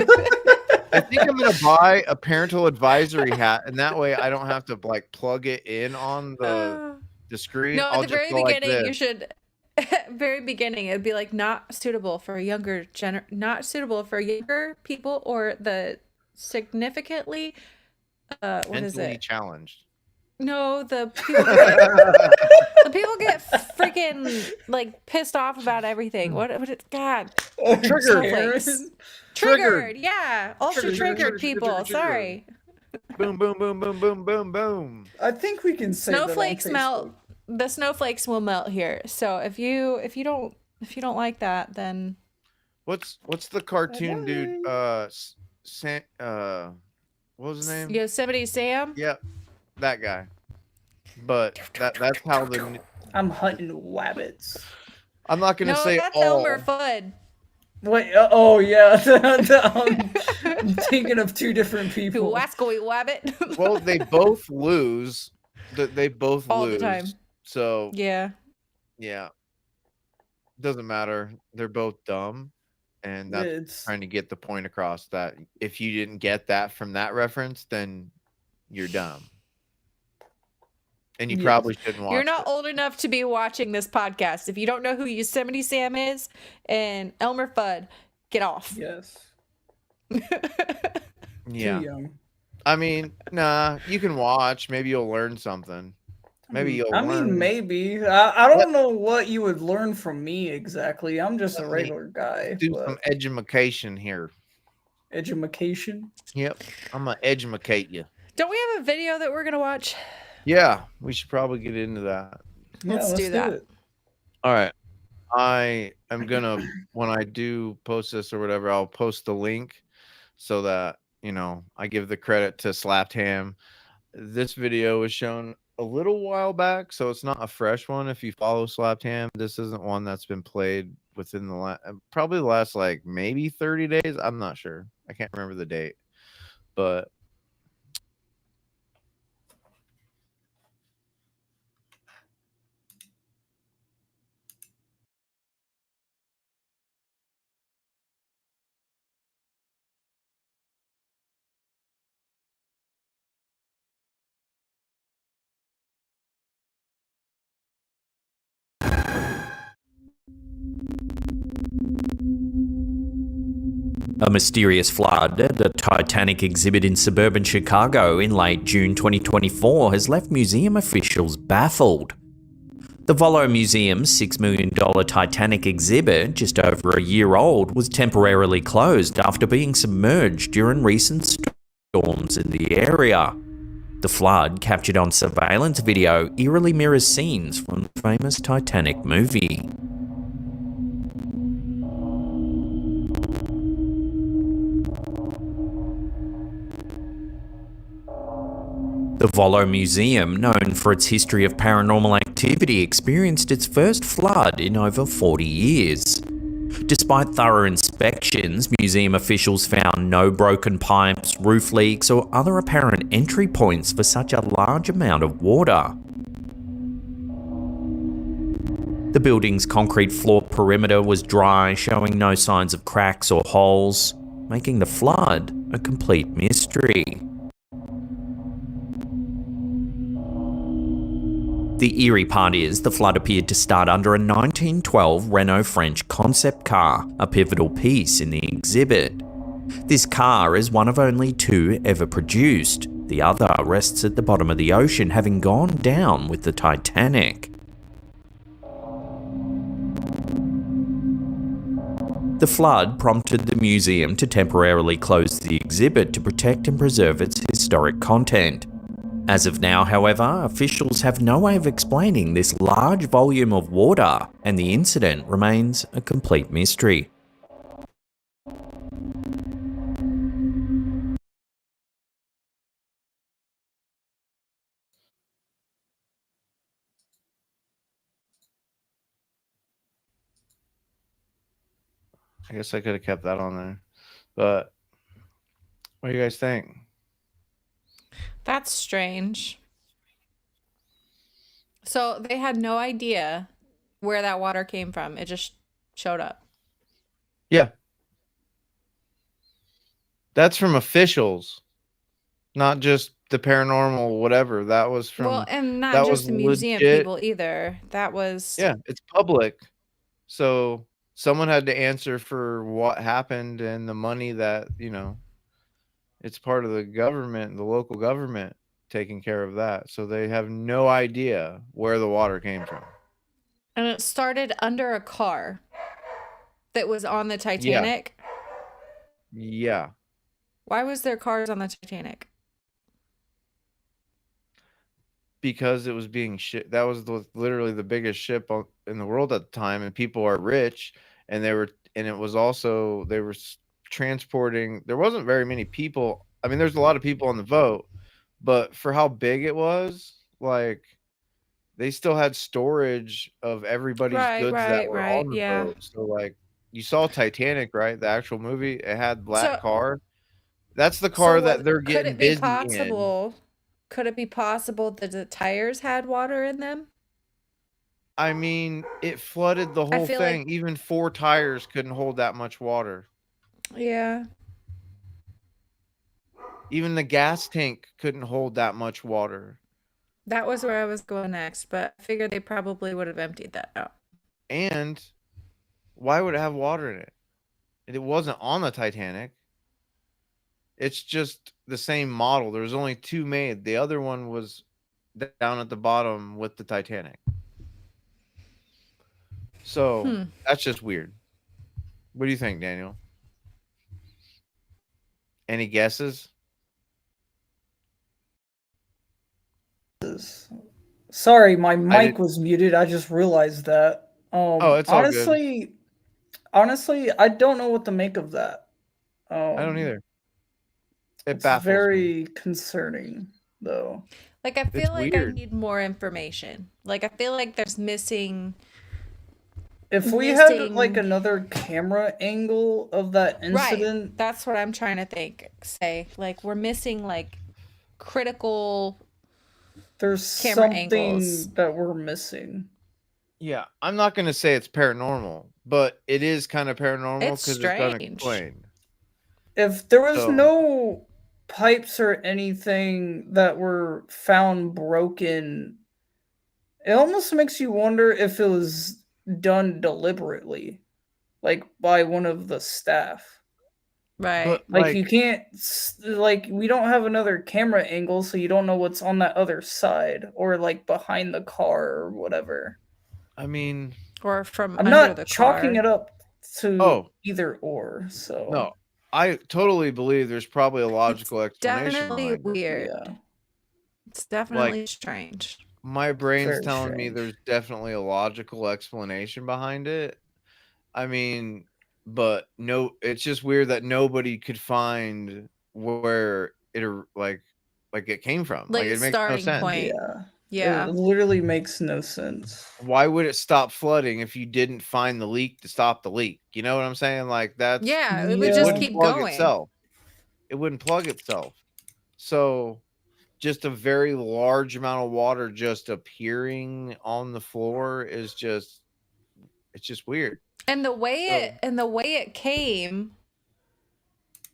I think I'm gonna buy a parental advisory hat, and that way I don't have to like plug it in on the screen. No, at I'll the just very go like beginning, this. you should. Very beginning, it'd be like not suitable for younger people or the significantly what is Mentally it? challenged. No, the people get freaking like pissed off about everything. God, snowflakes. Karen. Triggered, yeah. Ultra triggered Triggered. people. Sorry. Boom, boom, boom, boom, boom, boom, boom. I think we can say that on Snowflakes melt. Facebook. The snowflakes will melt here. So if you don't like that, then What's the cartoon dude? Bye-bye. What was his name? Yosemite Sam. Yep, that guy. But that's how the. I'm hunting wabbits. I'm not gonna No, say that's all. Elmer Fudd. Wait, oh yeah, I'm thinking of two different Who people. wascoey wabbit. Well, they both lose. They both All lose. the time. So Yeah. yeah, doesn't matter. They're both dumb, and that's It's trying to get the point across that if you didn't get that from that reference, then you're dumb, and you Yes. probably shouldn't watch You're not it. old enough to be watching this podcast. If you don't know who Yosemite Sam is and Elmer Fudd, get off. yes, Yeah, too young. I mean, nah, you can watch. Maybe you'll learn something. Maybe you'll I learn. mean, maybe. I don't know what you would learn from me exactly. I'm just a Let me regular guy. do But some education here. education. Yep, I'm gonna educate you. Don't we have a video that we're gonna watch? Yeah, we should probably get into that. Yeah, Let's do that. it. All right. I am gonna when I do post this or whatever, I'll post the link so that I give the credit to Slapped Ham. This video was shown a little while back, so it's not a fresh one. If you follow Slapped Ham, this isn't one that's been played within probably the last like maybe 30 days. I'm not sure. I can't remember the date, but A mysterious flood at the Titanic exhibit in suburban Chicago in late June 2024 has left museum officials baffled. The Volo Museum's $6 million Titanic exhibit, just over a year old, was temporarily closed after being submerged during recent storms in the area. The flood, captured on surveillance video, eerily mirrors scenes from the famous Titanic movie. The Volo Museum, known for its history of paranormal activity, experienced its first flood in over 40 years. Despite thorough inspections, museum officials found no broken pipes, roof leaks, or other apparent entry points for such a large amount of water. The building's concrete floor perimeter was dry, showing no signs of cracks or holes, making the flood a complete mystery. The eerie part is the flood appeared to start under a 1912 Renault French concept car, a pivotal piece in the exhibit. This car is one of only two ever produced. The other rests at the bottom of the ocean, having gone down with the Titanic. The flood prompted the museum to temporarily close the exhibit to protect and preserve its historic content. As of now, however, officials have no way of explaining this large volume of water, and the incident remains a complete mystery. I guess I could have kept that on there. But what do you guys think? That's strange. So they had no idea where that water came from. It just showed up. Yeah. That's from officials, not just the paranormal whatever. That was from Well, and not that just was the museum legit. people either. That was Yeah, it's public. So someone had to answer for what happened and the money that, It's part of the government, the local government taking care of that. So they have no idea where the water came from. And it started under a car that was on the Yeah. Titanic. Yeah. Why was there cars on the Titanic? Because it was being that was literally the biggest ship in the world at the time, and people are rich, and it was also they were transporting. There wasn't very many people. I mean, there's a lot of people on the boat, but for how big it was, like they still had storage of everybody's Right, goods that right, were right. on the Yeah. boat. So like you saw Titanic, right? The actual movie, it had black So car. That's the so car that was they're could getting it be busy in. possible? Could it be possible that the tires had water in them? I mean, it flooded the I whole feel like thing. Even 4 tires couldn't hold that much water. yeah, Even the gas tank couldn't hold that much water. that was where I was going next, but I figured they probably would have emptied that out. And why would it have water in it? It wasn't on the Titanic. It's just the same model. There was only 2 made. The other one was down at the bottom with the Titanic. So, that's just weird. What do you think, Daniel? Any guesses? Sorry, my I did. mic was muted. I just realized that. Oh, it's all good. Honestly, I don't know what to make of that. I don't Um, either. It it's baffles me. very concerning, though. Like I It's feel like I weird. need more information. Like I feel like there's If we had like missing another camera angle of that right. incident, That's what I'm trying to think. Say like we're missing like critical there's camera angles. something that we're missing. Yeah, I'm not gonna say it's paranormal, but it is kind of paranormal It's because it's strange. unexplained. If there was So, no pipes or anything that were found broken, it almost makes you wonder if it was done deliberately, like by one of the staff. Right. but Like you like, can't like we don't have another camera angle, so you don't know what's on that other side or like behind the car or whatever. I mean, Or from I'm under the not chalking car. it up to oh either or, so no, I totally believe there's probably a It's logical explanation definitely behind it. weird. yeah, It's Like, definitely strange. my brain's very telling me strange. there's definitely a logical explanation behind it. I mean, but no, it's just weird that nobody could find where like it came from. Like Like a it makes no starting sense. point. Yeah. It Yeah. literally makes no sense. Why would it stop flooding if you didn't find the leak to stop the leak? You know what I'm saying? Like Yeah, it would it just Yeah. wouldn't keep plug going. itself. It wouldn't plug itself. So just a very large amount of water just appearing on the floor is just it's just weird. And So the way it came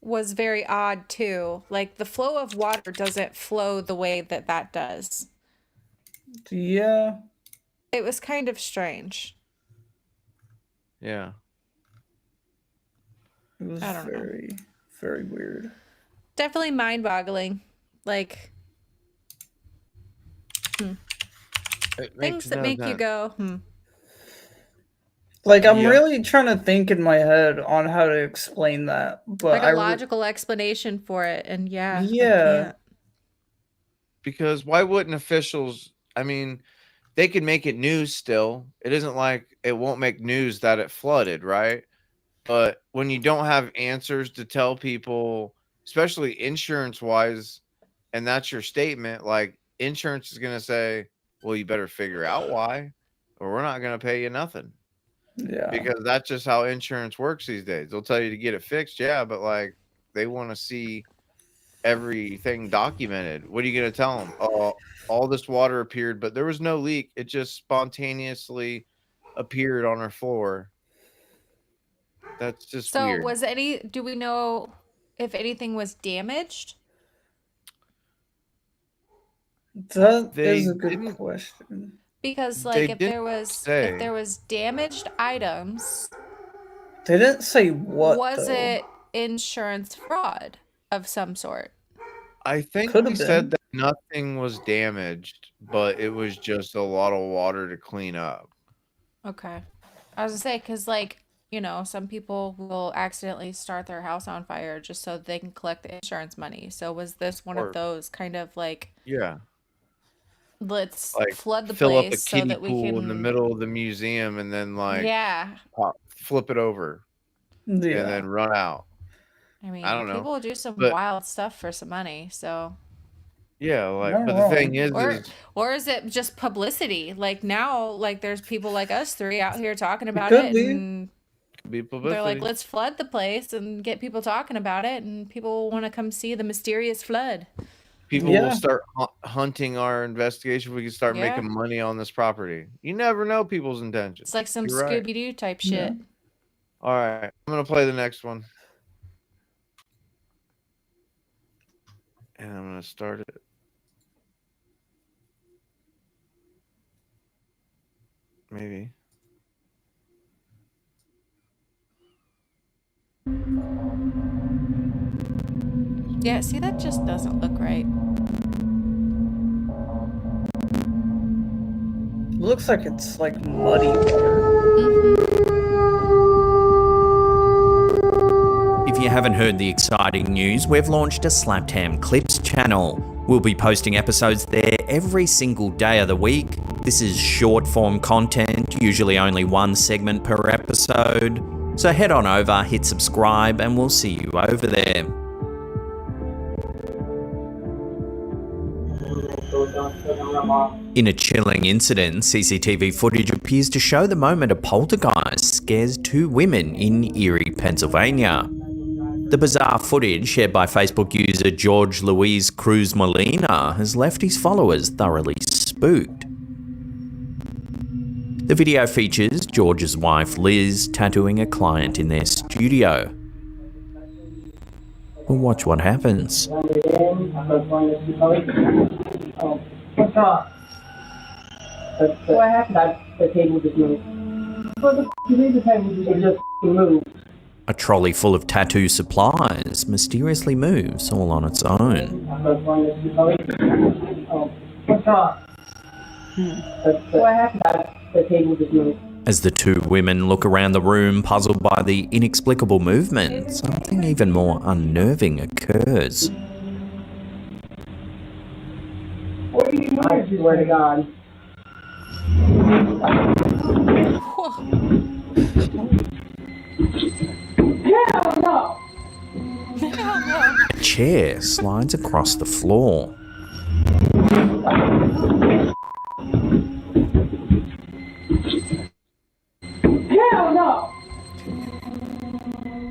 was very odd too. Like the flow of water doesn't flow the way that that does. Yeah. It was kind of strange. yeah. It was I don't know. very, very weird. Definitely mind-boggling. Like It things makes that no make you sense. go, Like I'm Yep. really trying to think in my head on how to explain that, but like a logical explanation for it. And yeah, I yeah, can't. Because why wouldn't officials I mean, they could make it news still. It isn't like it won't make news that it flooded, right? But when you don't have answers to tell people, especially insurance wise, and that's your statement, like insurance is going to say, well, you better figure out why, or we're not going to pay you nothing. yeah, Because that's just how insurance works these days. They'll tell you to get it fixed. Yeah. But like they want to see everything documented. What are you going to tell them? Oh, all this water appeared, but there was no leak. It just spontaneously appeared on our floor. That's just So weird. do we know if anything was damaged? that They is a good didn't question. Because they like didn't if say. there was damaged items, They didn't say what was though. it insurance fraud? of some sort. I think Could they have said been. that nothing was damaged, but it was just a lot of water to clean up. Okay. I was gonna say, because, like, some people will accidentally start their house on fire just so they can collect the insurance money. So was this one of Or those kind of like, yeah, let's like flood the fill up a place so kiddie that we pool in the can, middle of the museum and then like yeah. flip it over and Yeah. then run out. I I mean, don't know. people will do some But wild stuff for some money, so. yeah, Not but the thing wrong. Or is or is it just publicity? Like now, like there's people like us three out here talking It about could it, be. and could be they're like, publicity. let's flood the place and get people talking about it, and people want to come see the mysterious flood. People will Yeah. start hunting our investigation. We can start Yeah. making money on this property. You never know people's It's intentions. like some You're right. Scooby Doo type Yeah. shit. All right, I'm gonna play the next one, and I'm gonna start it. Maybe. Yeah, see, that just doesn't look right. Looks like it's like muddy water. If you haven't heard the exciting news, we've launched a Slapped Ham Clips channel. We'll be posting episodes there every single day of the week. This is short form content, usually only one segment per episode. So head on over, hit subscribe, and we'll see you over there. In a chilling incident, CCTV footage appears to show the moment a poltergeist scares two women in Erie, Pennsylvania. The bizarre footage shared by Facebook user George Luis Cruz Molina has left his followers thoroughly spooked. The video features George's wife Liz tattooing a client in their studio. We'll watch what happens. What's wrong? What happened? The table just moved. What the f*** you mean the table just moved? A trolley full of tattoo supplies mysteriously moves all on its own. What's wrong? What happened? The table just moved. As the two women look around the room, puzzled by the inexplicable movement, something even more unnerving occurs. What do you mean? I swear to God. Hell no! A chair slides across the floor. Hell no!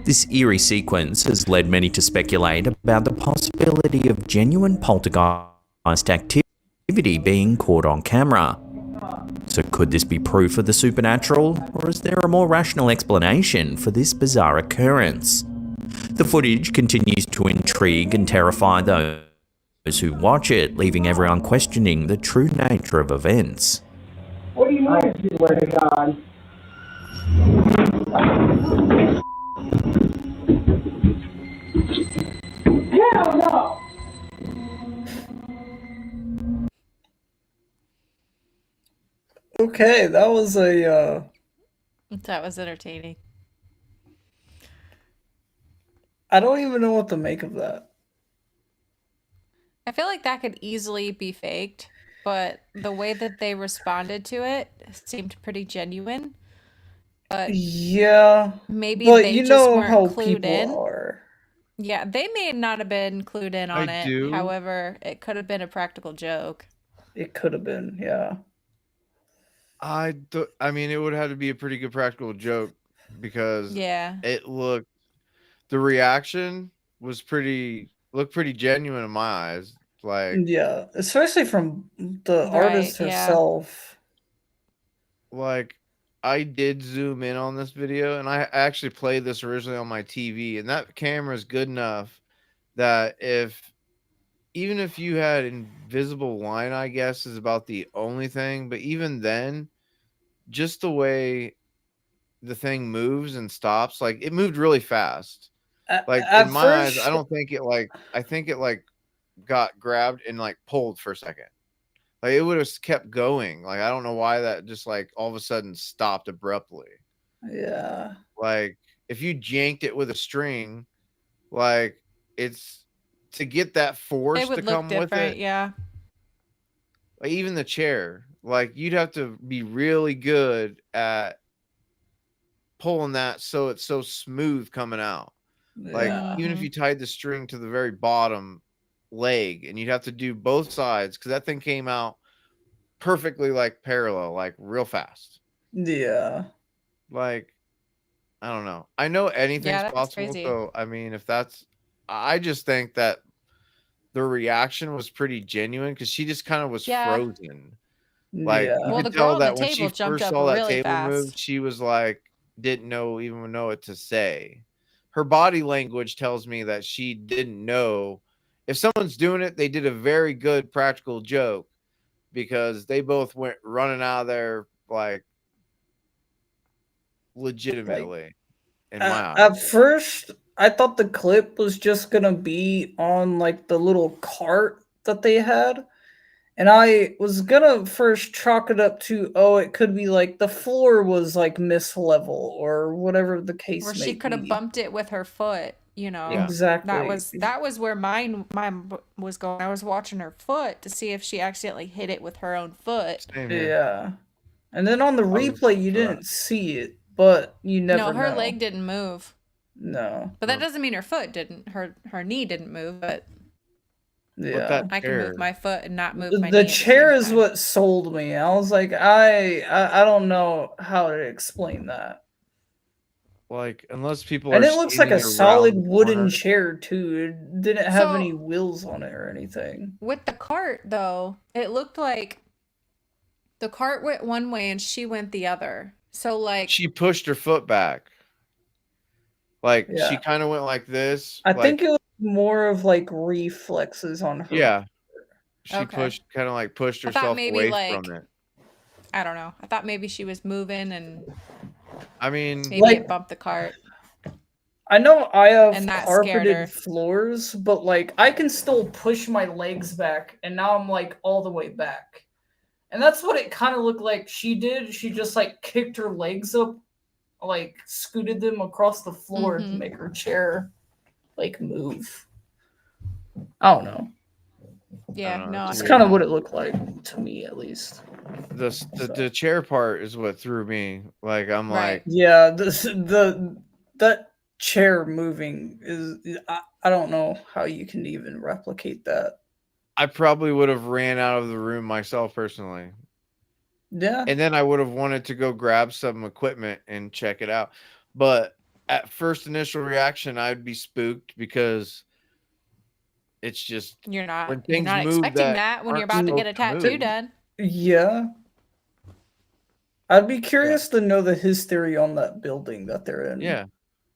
This eerie sequence has led many to speculate about the possibility of genuine poltergeist activity being caught on camera. So could this be proof of the supernatural, or is there a more rational explanation for this bizarre occurrence? The footage continues to intrigue and terrify those who watch it, leaving everyone questioning the true nature of events. What do you mean? I swear to God. Hell no! Okay, that was a That was entertaining. I don't even know what to make of that. I feel like that could easily be faked, but the way that they responded to it seemed pretty genuine. But Yeah. maybe But they you just know weren't how clued people in. are. Yeah, they may not have been clued in on I it. do. However, it could have been a practical joke. It could have been, yeah. I mean, it would have to be a pretty good practical joke because Yeah. the reaction looked pretty genuine in my eyes. Like, Yeah, especially from the Right, artist yeah. herself. like I did zoom in on this video and I actually played this originally on my TV, and that camera is good enough that even if you had invisible line, I guess is about the only thing, but even then, just the way the thing moves and stops, like it moved really fast. Like in At my eyes, first, I don't think it like I think it like got grabbed and like pulled for a second. Like it would have kept going. Like I don't know why that just like all of a sudden stopped abruptly. yeah, Like if you janked it with a string, like it's to get that It force to would look come with different, it. yeah. Like even the chair, like you'd have to be really good at pulling that so it's so smooth coming out. Like yeah, even if Mhm. you tied the string to the very bottom leg, and you'd have to do both sides because that thing came out perfectly like parallel, like real fast. yeah. Like I don't know. I know anything's Yeah, that's possible. crazy. So I mean, if that's, I just think that the reaction was pretty genuine because she just kind of was Yeah. frozen. Like you Yeah. Well, the could girl tell on the that when she table jumped first up saw that really table move, fast. she was like didn't even know what to say. Her body language tells me that she didn't know if someone's doing it. They did a very good practical joke because they both went running out of there like Like legitimately in my at eyes. first, I thought the clip was just gonna be on like the little cart that they had. And I was gonna first chalk it up to, oh, it could be like the floor was like mislevel or whatever the Where case she may could have be. bumped it with her foot, you know. Yeah, Exactly. That was where mine was going. I was watching her foot to see if she accidentally hit it with her own foot. same here. Yeah. And then on the I was replay, you for that. didn't see it, but you No, never her know. leg didn't move. No. But that No, doesn't mean her foot didn't. Her knee didn't move, but but Yeah. that I can move chair, my foot and not move my The knee at the same chair is time. what sold me. I was like, I don't know how to explain that. like unless people And are it looks like a skating around solid the wooden corner, chair too. It didn't have any So wheels on it or anything. with the cart though, it looked like the cart went one way and she went the other. So like she pushed her foot back. Like she Yeah. kind of went like this, I like think it was more of like reflexes on her. yeah, she okay. pushed kind of like pushed I thought herself maybe away from like it. I don't know. I thought maybe she was moving and I mean, maybe Like it bumped the cart I know I and have that scared carpeted her. floors, but like I can still push my legs back, and now I'm like all the way back. And that's what it kind of looked like she did. She just like kicked her legs up, like scooted them across the floor to Mm-hmm. make her chair like move. I don't know. I don't Yeah, know. no, I It's It's get kind of that. what it looked like to me, at least. the chair part is what threw me. Like I'm Right. like, Yeah, the that chair moving is I don't know how you can even replicate that. I probably would have ran out of the room myself personally. Yeah, And then I would have wanted to go grab some equipment and check it out. But at first initial reaction, I'd be spooked because it's just when You're things not move expecting that that when you're aren't about to get supposed a to tattoo move. done. yeah. I'd be Yeah, curious to know the history on that building that they're in. yeah,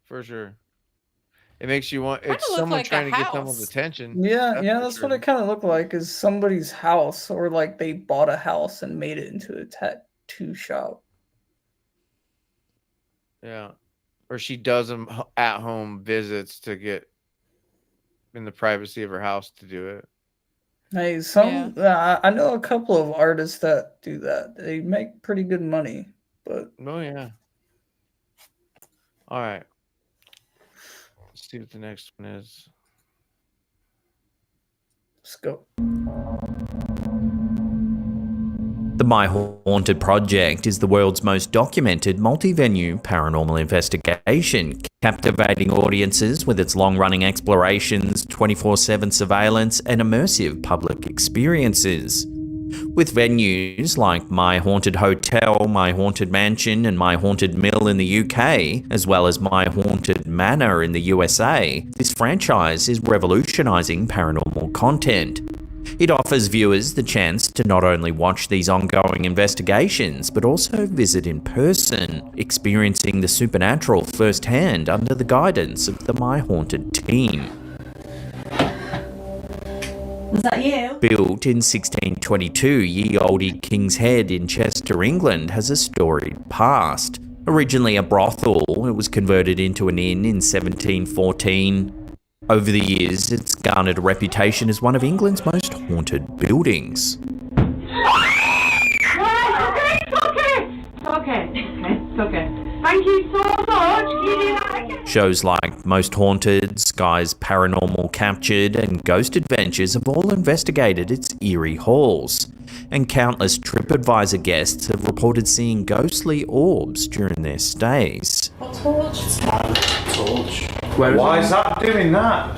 for sure. It makes you want. Kind It's of look someone like a trying to get someone's house. attention. Yeah, That's yeah, for that's what sure. it kind of looked like. Is somebody's house, or like they bought a house and made it into a tattoo shop. Yeah, or she does them at home visits to get in the privacy of her house to do it. Hey, Yeah. I know a couple of artists that do that. They make pretty good money, but Oh yeah. All right. Let's see what the next one is. let's go. The My Haunted Project is the world's most documented multi-venue paranormal investigation, captivating audiences with its long-running explorations, 24/7 surveillance, and immersive public experiences. With venues like My Haunted Hotel, My Haunted Mansion, and My Haunted Mill in the UK, as well as My Haunted Manor in the USA, this franchise is revolutionising paranormal content. It offers viewers the chance to not only watch these ongoing investigations, but also visit in person, experiencing the supernatural firsthand under the guidance of the My Haunted team. Was that you? Built in 1622, ye olde King's Head in Chester, England, has a storied past. Originally a brothel, it was converted into an inn in 1714. Over the years, it's garnered a reputation as one of England's most haunted buildings. Okay. Thank you so much. Shows like Most Haunted, Sky's Paranormal Captured, and Ghost Adventures have all investigated its eerie halls, and countless TripAdvisor guests have reported seeing ghostly orbs during their stays. What torch? Why is that doing that?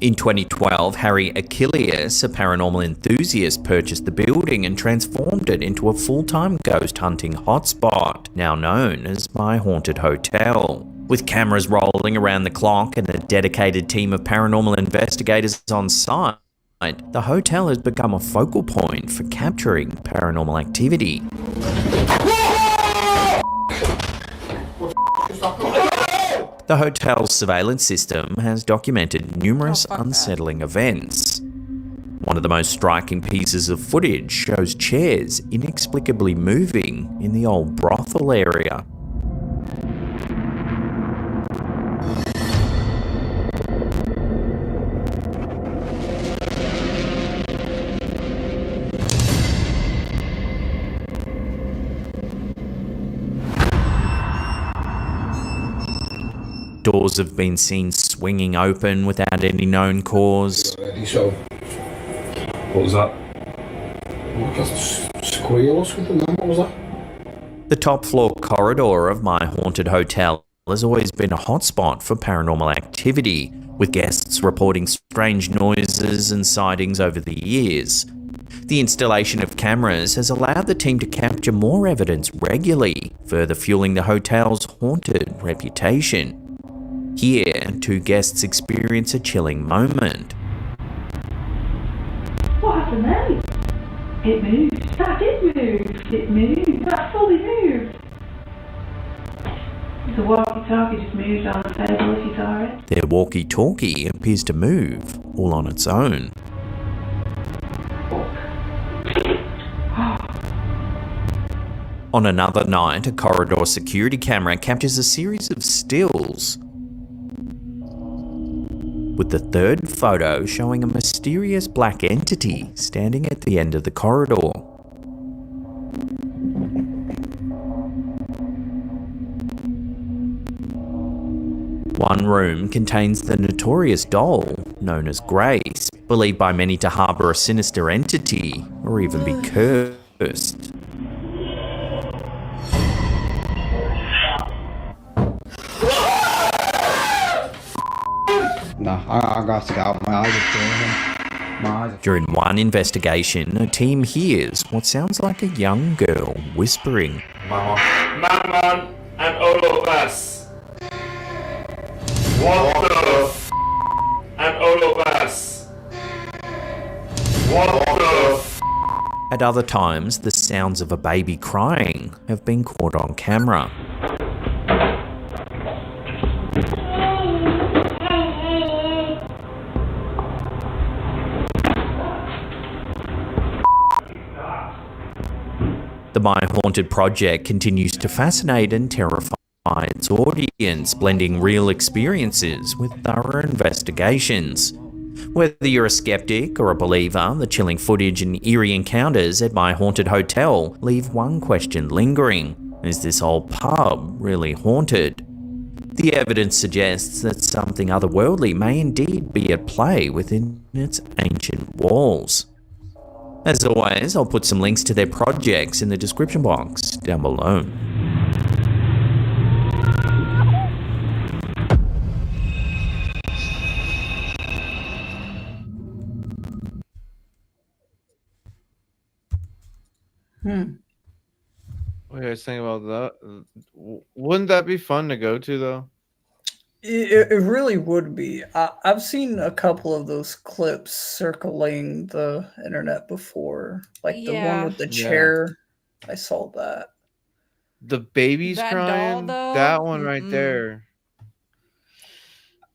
In 2012, Harry Achilles, a paranormal enthusiast, purchased the building and transformed it into a full-time ghost hunting hotspot, now known as My Haunted Hotel. With cameras rolling around the clock and a dedicated team of paranormal investigators on site, the hotel has become a focal point for capturing paranormal activity. The hotel's surveillance system has documented numerous unsettling events. One of the most striking pieces of footage shows chairs inexplicably moving in the old brothel area. Doors have been seen swinging open without any known cause. So, what was that? Like a squeal or something, what was that? The top floor corridor of My Haunted Hotel has always been a hotspot for paranormal activity, with guests reporting strange noises and sightings over the years. The installation of cameras has allowed the team to capture more evidence regularly, further fueling the hotel's haunted reputation. Here, two guests experience a chilling moment. What happened then? It moved. That did move. It moved. That fully moved. The walkie-talkie just moved on the table if you saw it. Their walkie-talkie appears to move, all on its own. On another night, a corridor security camera captures a series of stills, with the third photo showing a mysterious black entity standing at the end of the corridor. One room contains the notorious doll known as Grace, believed by many to harbour a sinister entity or even be cursed. No, I got to get out. My eyes are burning. My eyes are... During one investigation, a team hears what sounds like a young girl whispering. Mammon and all of us. What the f*** and all of us. What the f***. At other times, the sounds of a baby crying have been caught on camera. The My Haunted project continues to fascinate and terrify its audience, blending real experiences with thorough investigations. Whether you're a skeptic or a believer, the chilling footage and eerie encounters at My Haunted Hotel leave one question lingering. Is this old pub really haunted? The evidence suggests that something otherworldly may indeed be at play within its ancient walls. As always, I'll put some links to their projects in the description box down below. What do you guys think about that? Wouldn't that be fun to go to, though? It really would be. I've seen a couple of those clips circling the internet before, like the one with the chair. I saw that. The baby's That crying. doll, though? That one right there.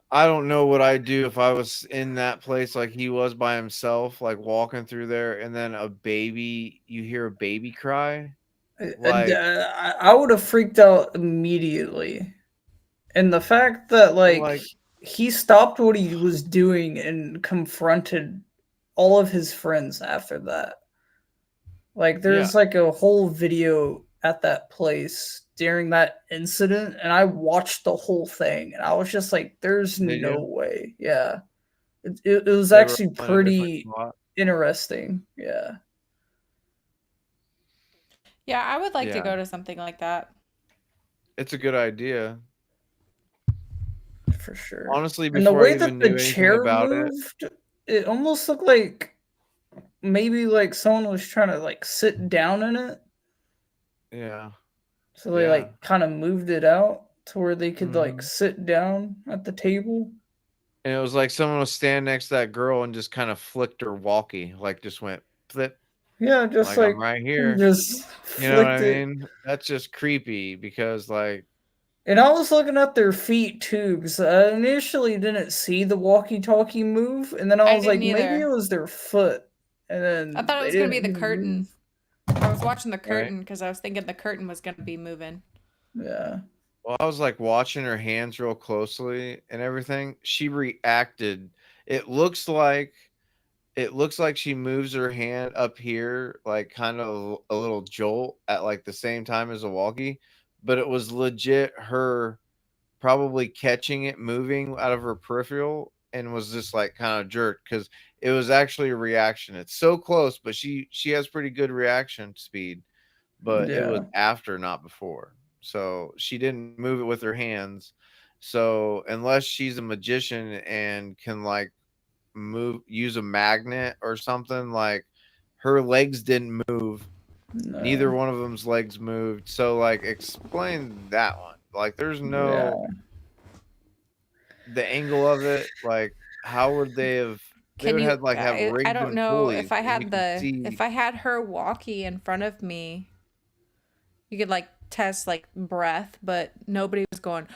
I don't know what I'd do if I was in that place like he was by himself, like walking through there, and then you hear a baby cry. Like, I would have freaked out immediately. And the fact that like, he stopped what he was doing and confronted all of his friends after that. Like yeah. there's like a whole video at that place during that incident, and I watched the whole thing and I was just like, there's Did no you? way. Yeah. It was They were actually all in a different pretty spot. interesting. Yeah, Yeah, I would like to Yeah, go to something like that. it's a good idea. for sure. Honestly, And the before I way that even the knew anything chair about it, moved, it almost looked like maybe like someone was trying to like sit down in it. yeah, So they yeah. like kind of moved it out to where they could like Hmm. sit down at the table. And it was like someone was standing next to that girl and just kind of flicked her walkie, like just went flip, Yeah, just like I'm like right here. just You know what I flicked it. mean? That's just creepy because, like, And I was looking at their feet too, because I initially didn't see the walkie-talkie move, and then I I was like, didn't maybe it either. was their foot, and I then thought it they was going to be didn't the even curtain. move. I was watching the right? curtain because I was thinking the curtain was going to be moving. Yeah, Well, I was like watching her hands real closely and everything. She reacted. It looks like it looks like she moves her hand up here, like kind of a little jolt at like the same time as a walkie, but it was legit her probably catching it moving out of her peripheral and was just like kind of jerked because it was actually a reaction. It's so close, but she has pretty good reaction speed, but it was yeah, after, not before. So she didn't move it with her hands. So unless she's a magician and can like use a magnet or something, like her legs didn't move. Neither no, one of them's legs moved. So like explain that one. Like there's no yeah, the angle of it, like how would they have they Can would you have like have I rigged don't them know pulleys if I and you had could the see. if I had her walkie in front of me, you could like test like breath, but nobody was going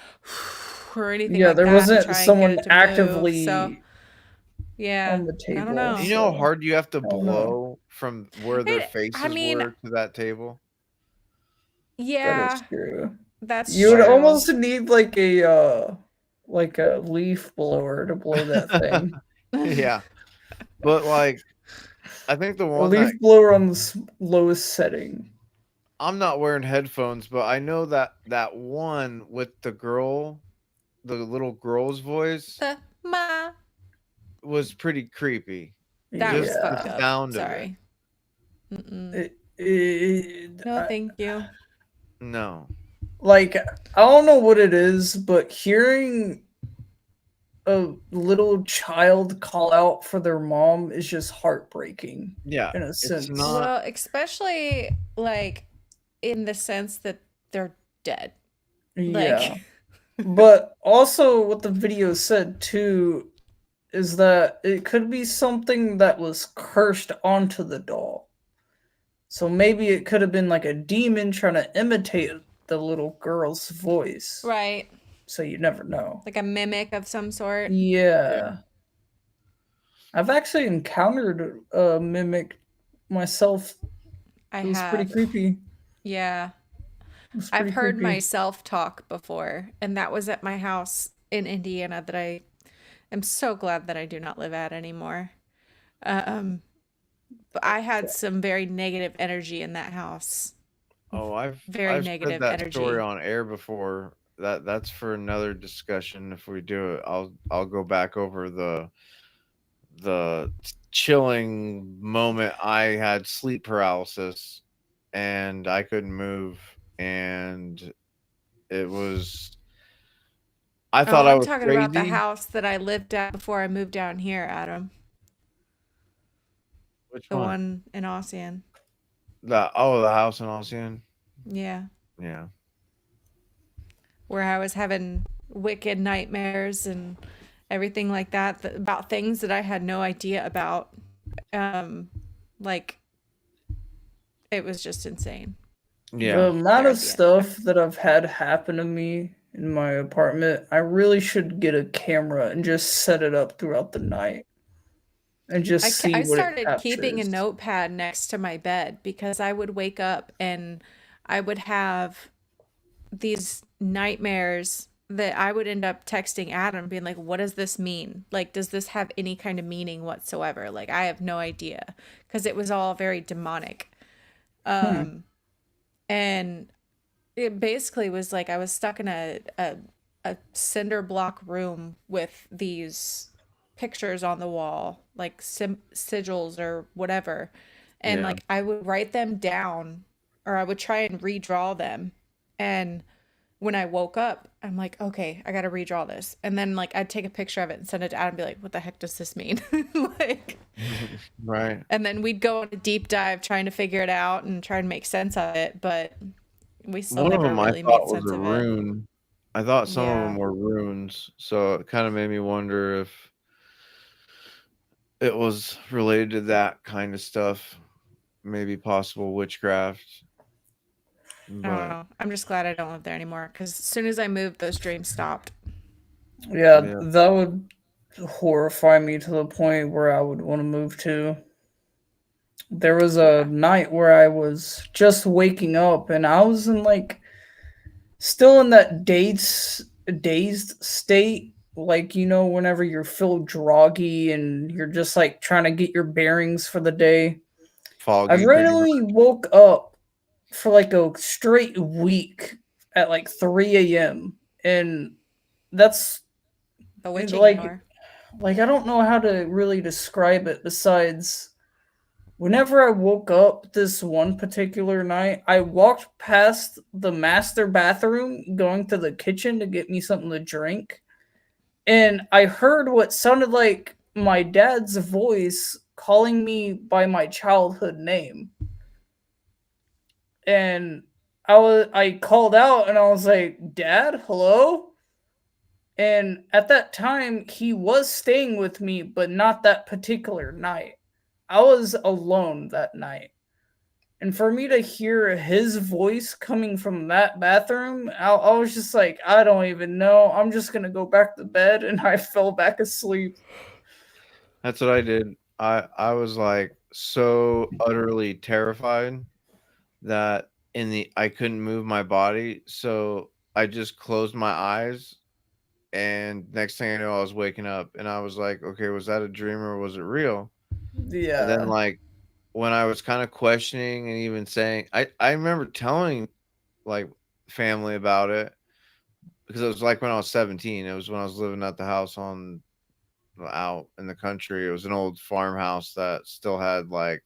or anything yeah. like There that to wasn't try and get someone it to move. So, actively yeah, on the I don't table, know. You know how so hard you have to I don't know. blow from where their I faces mean, were to that table? That is yeah, true. that's You would Like, true. almost need like a leaf blower to blow that thing. yeah. But like I think the A one that leaf blower on the lowest setting. I'm not wearing headphones, but I know that that one with the girl, the little girl's voice The ma was pretty creepy. that was Just the fucked Yeah. up. sound of it. Sorry. Mm-mm. It, No, thank you. No. like I don't know what it is, but hearing a little child call out for their mom is just heartbreaking Yeah, in a it's sense. not. Well, especially like in the sense that they're dead. Yeah. Like, But also what the video said too is that it could be something that was cursed onto the doll. So maybe it could have been like a demon trying to imitate the little girl's voice. right. So you never know. Like a mimic of some sort. Yeah. Yeah. I've actually encountered a mimic myself. I It was pretty have. creepy. Yeah. It was I've pretty heard creepy. myself talk before, and that was at my house in Indiana that I am so glad that I do not live at anymore. Um, but I had some very negative energy in that house. Oh, Very I've said negative that story energy. on air before. That's for another discussion. If we do it, I'll go back over the chilling moment I had sleep paralysis and I couldn't move and it was I Oh, thought I I'm was talking about the crazy. house that I lived at before I moved down here, Adam. Which The one? one in Ossian. The house in Ossian. Yeah. Yeah. Where I was having wicked nightmares and everything like that, about things that I had no idea about. Like it was just insane. Yeah. The amount of There at the end. stuff that I've had happen to me in my apartment, I really should get a camera and just set it up throughout the night and just see I what it started keeping a captures. notepad next to my bed because I would wake up and I would have these nightmares that I would end up texting Adam being like, what does this mean? Like, does this have any kind of meaning whatsoever? Like, I have no idea because it was all very demonic. And it basically was like I was stuck in a cinder block room with these pictures on the wall, like sigils or whatever. And Yeah. like I would write them down or I would try and redraw them. And when I woke up, I'm like, okay, I got to redraw this. And then like I'd take a picture of it and send it to Adam and be like, what the heck does this mean? Like, Right. and then we'd go on a deep dive trying to figure it out and try and make sense of it. But we still One of never them I really made thought was sense a of it. rune. I thought some of them Yeah. were runes, so it kind of made me wonder if it was related to that kind of stuff, maybe possible witchcraft. I don't But know. I'm just glad I don't live there anymore because as soon as I moved, those dreams stopped. Yeah, yeah, that would horrify me to the point where I would want to move to. There was a Yeah. night where I was just waking up and I was in like still in that dazed state, like whenever you're feel groggy and you're just like trying to get your bearings for the day. I foggy pretty much. randomly woke up for like a straight week at like 3 a.m. and that's Bewitching like hour. I don't know how to really describe it besides whenever I woke up this one particular night, I walked past the master bathroom going to the kitchen to get me something to drink, and I heard what sounded like my dad's voice calling me by my childhood name. And I called out and I was like, "Dad, hello?" And at that time, he was staying with me, but not that particular night. I was alone that night. And for me to hear his voice coming from that bathroom, I was just like, I don't even know. I'm just going to go back to bed. And I fell back asleep. That's what I did. I was like so utterly terrified that I couldn't move my body, so I just closed my eyes, and next thing I know, I was waking up, and I was like, okay, was that a dream or was it real? And then Yeah. like when I was kind of questioning and even saying, I remember telling like family about it because it was like when I was 17. It was when I was living at the house on out in the country. It was an old farmhouse that still had like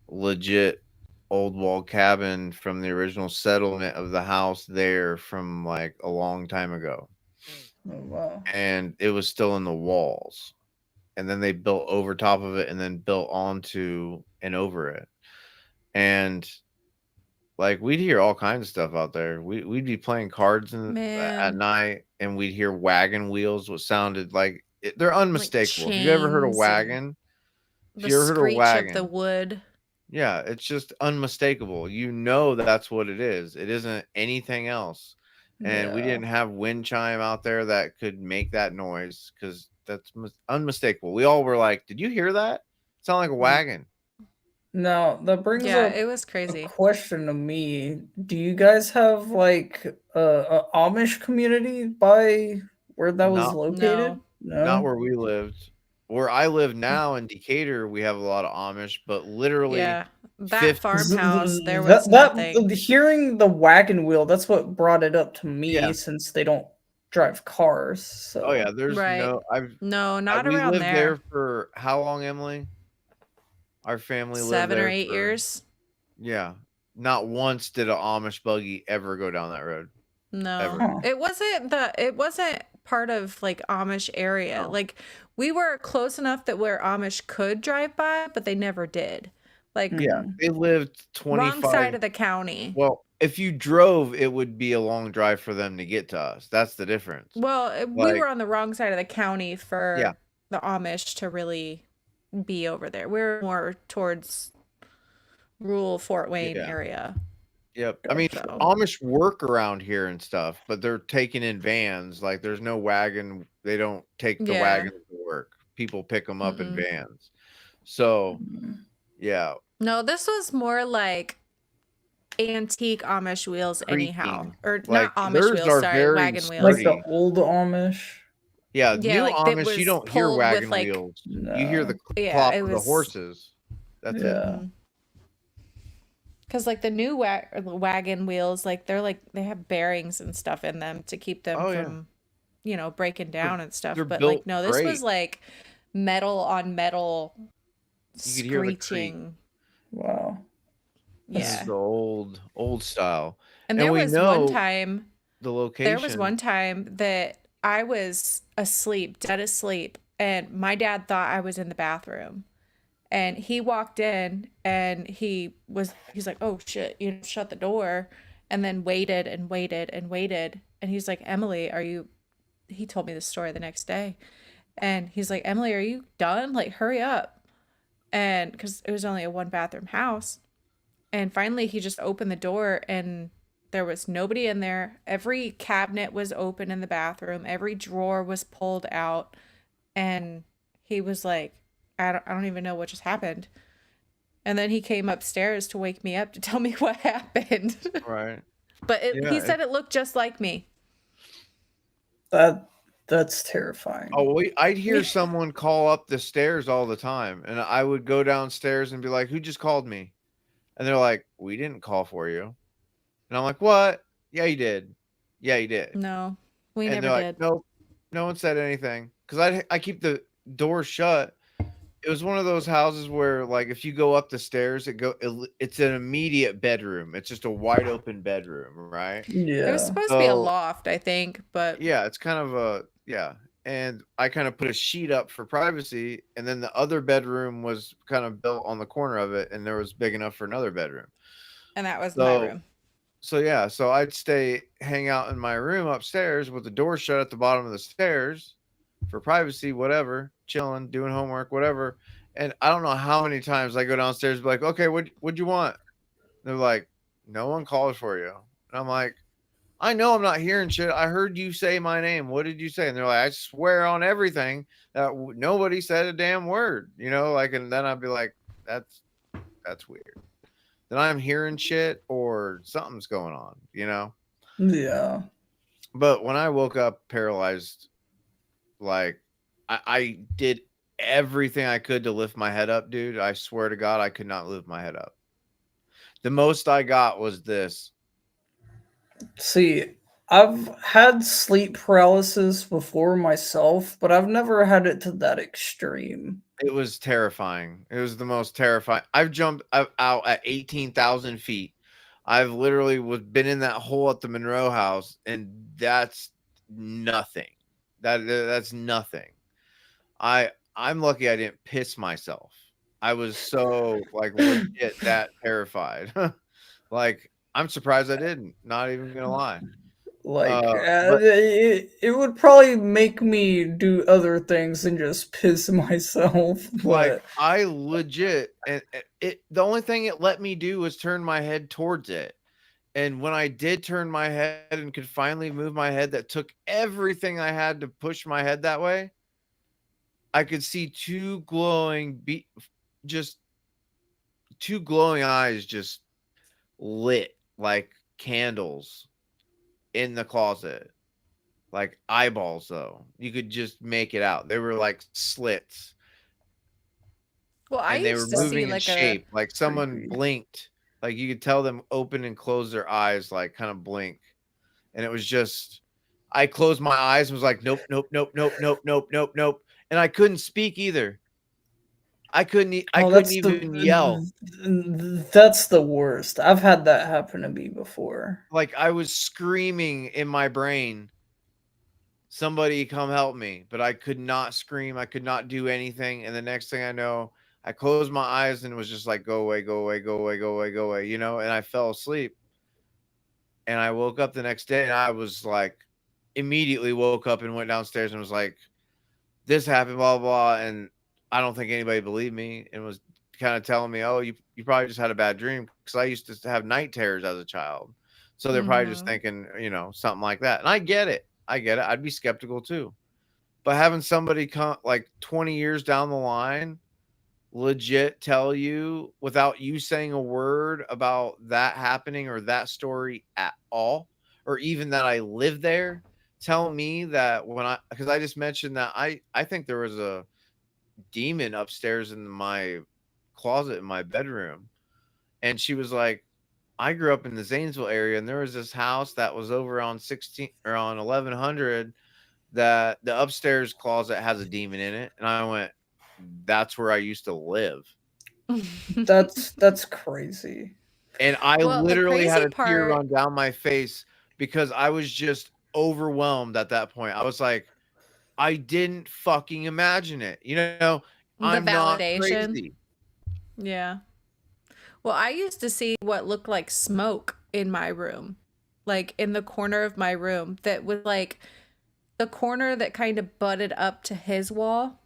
legit old wall cabin from the original settlement of the house there from like a long time ago. Oh, wow. And it was still in the walls. And then they built over top of it and then built onto and over it. And like we'd hear all kinds of stuff out there. We'd be playing cards at Man, night and we'd hear wagon wheels, what sounded like they're like unmistakable. If you ever heard a chains and wagon, if the you ever heard a screech of the wagon, wood. yeah, it's just unmistakable. You know that's what it is. It isn't anything else. And we Yeah. didn't have wind chime out there that could make that noise because that's unmistakable. We all were like, "Did you hear that? It sounded like a wagon." Now, that brings Yeah, it up was a crazy. question to me. Do you guys have like a Amish community by where that was Not located? No. not No? where we lived. Where I live now in Decatur, we have a lot of Amish, but literally Yeah. That 50. farmhouse, there was That nothing. hearing the wagon wheel, that's what brought it up to Yeah. me since they don't drive cars. Oh So yeah, there's Right. no No, not we around lived there there. for how long, Emily? Our family lived 7 or there 8 for years. yeah. Not once did a Amish buggy ever go down that road. No. Ever. huh. It wasn't part of like Amish area. No. Like we were close enough that where Amish could drive by, but they never did. Like Yeah, they lived wrong 25. side of the county. Well, if you drove, it would be a long drive for them to get to us. That's the difference. Well, we Like, were on the wrong side of the county yeah, for the Amish to really be over there. We're more towards rural Fort Wayne yeah. area. Yep. I mean, So, Amish work around here and stuff, but they're taking in vans. Like, there's no wagon. They don't take the yeah. wagons to work. People pick them up in Mm-mm. vans. So, yeah. No, this was more like antique Amish wheels anyhow. creaking. Or Like not Amish theirs wheels, are sorry, very wagon Like wheels. the sturdy. old Amish. Yeah, Yeah, new like that Amish you was don't hear pulled with wagon like, wheels. You hear the No. yeah, clop it of the was, horses. That's it. Yeah. because like the new wagon wheels, like they have bearings and stuff in them to keep them Oh yeah, from, breaking they're, down and stuff. they're But like, built no, this was great. like metal on metal You could hear the creak. screeching. Wow. It was Yeah. the old style, And and we know the there was location. one time that I was asleep, dead asleep, and my dad thought I was in the bathroom. And he walked in and he's like, "Oh shit, shut the door." And then waited and waited and waited. And he's like, "Emily, he told me the story the next day. And he's like, "Emily, are you done? Like, hurry up." And because it was only a one bathroom house. And finally, he just opened the door and there was nobody in there. Every cabinet was open in the bathroom, every drawer was pulled out. And he was like, I don't even know what just happened. And then he came upstairs to wake me up to tell me what happened. Right. But he Yeah. said it looked just like me. That's terrifying. Oh, I'd hear someone call up the stairs all the time, and I would go downstairs and be like, "Who just called me?" And they're like, "We didn't call for you." And I'm like, "What? Yeah, you did. Yeah, you did." No, we And never they're like, did. "Nope, no one said anything." Because I keep the door shut. It was one of those houses where, like, if you go up the stairs, it's an immediate bedroom. It's just a wide open bedroom, right? It was Yeah. supposed to be a So loft, I think, but yeah, it's kind of a yeah. And I kind of put a sheet up for privacy, and then the other bedroom was kind of built on the corner of it, and there was big enough for another bedroom. and that was my So room. so yeah, so I'd hang out in my room upstairs with the door shut at the bottom of the stairs for privacy, whatever, chilling, doing homework, whatever. And I don't know how many times I go downstairs and be like, okay, what'd you want? They're like, no one called for you. And I'm like, I know I'm not hearing shit. I heard you say my name. What did you say? And they're like, I swear on everything that nobody said a damn word, like, and then I'd be like, that's weird. Then I'm hearing shit or something's going on, Yeah. But when I woke up paralyzed, like I did everything I could to lift my head up, dude. I swear to God, I could not lift my head up. The most I got was this. See, I've had sleep paralysis before myself, but I've never had it to that extreme. It was terrifying. It was the most terrifying. I've jumped out at 18,000 feet. I've literally been in that hole at the Monroe house, and that's nothing. That's nothing. I'm lucky I didn't piss myself. I was so like legit that terrified. Like I'm surprised I didn't. Not even gonna lie. But It would probably make me do other things than just piss myself. like But I legit, and the only thing it let me do was turn my head towards it. And when I did turn my head and could finally move my head, that took everything I had to push my head that way. I could see just two glowing eyes just lit like candles in the closet, like eyeballs though. You could just make it out. They were like slits Well, I and they were used to see moving in like a shape, like someone creepy. blinked. Like you could tell them open and close their eyes, like kind of blink. And it was just I closed my eyes and was like, nope, nope, nope, nope, nope, nope, nope, nope. And I couldn't speak either. I Oh, couldn't even yell. that's the worst. I've had that happen to me before. Like I was screaming in my brain, somebody come help me, but I could not scream. I could not do anything. And the next thing I know, I closed my eyes and it was just like, go away, go away, go away, go away, go away, and I fell asleep. And I woke up the next day and I was like, immediately woke up and went downstairs and was like, this happened, blah, blah, blah. And I don't think anybody believed me and was kind of telling me, oh, you probably just had a bad dream. Because I used to have night terrors as a child. So they're probably just thinking, something like that. And I get it. I'd be skeptical too. But having somebody come like 20 years down the line legit tell you without you saying a word about that happening or that story at all, or even that I live there. Tell me that when because I just mentioned that I think there was a demon upstairs in my closet in my bedroom, and she was like, I grew up in the Zanesville area, and there was this house that was over on 16 or on 1100 that the upstairs closet has a demon in it, and I went, that's where I used to live. That's crazy. And I Well, the literally had crazy a tear part, run down my face because I was just overwhelmed at that point. I was like, I didn't fucking imagine it. the I'm not validation. crazy. Yeah. Well, I used to see what looked like smoke in my room, like in the corner of my room, that was like the corner that kind of butted up to his wall.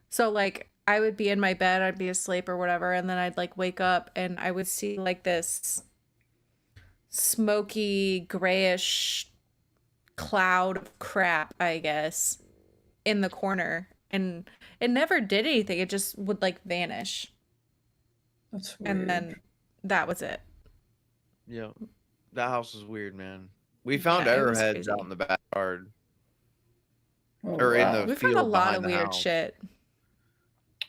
So, like, I would be in my bed, I'd be asleep or whatever, and then I'd like wake up and I would see like this smoky, grayish cloud of crap, I guess, in the corner. And it never did anything, it just would like vanish. That's And weird. then that was it. Yeah. That house is weird, man. We found Yeah, it was arrowheads out crazy. in the backyard Oh or in wow. the We found a field lot behind of the weird house. shit.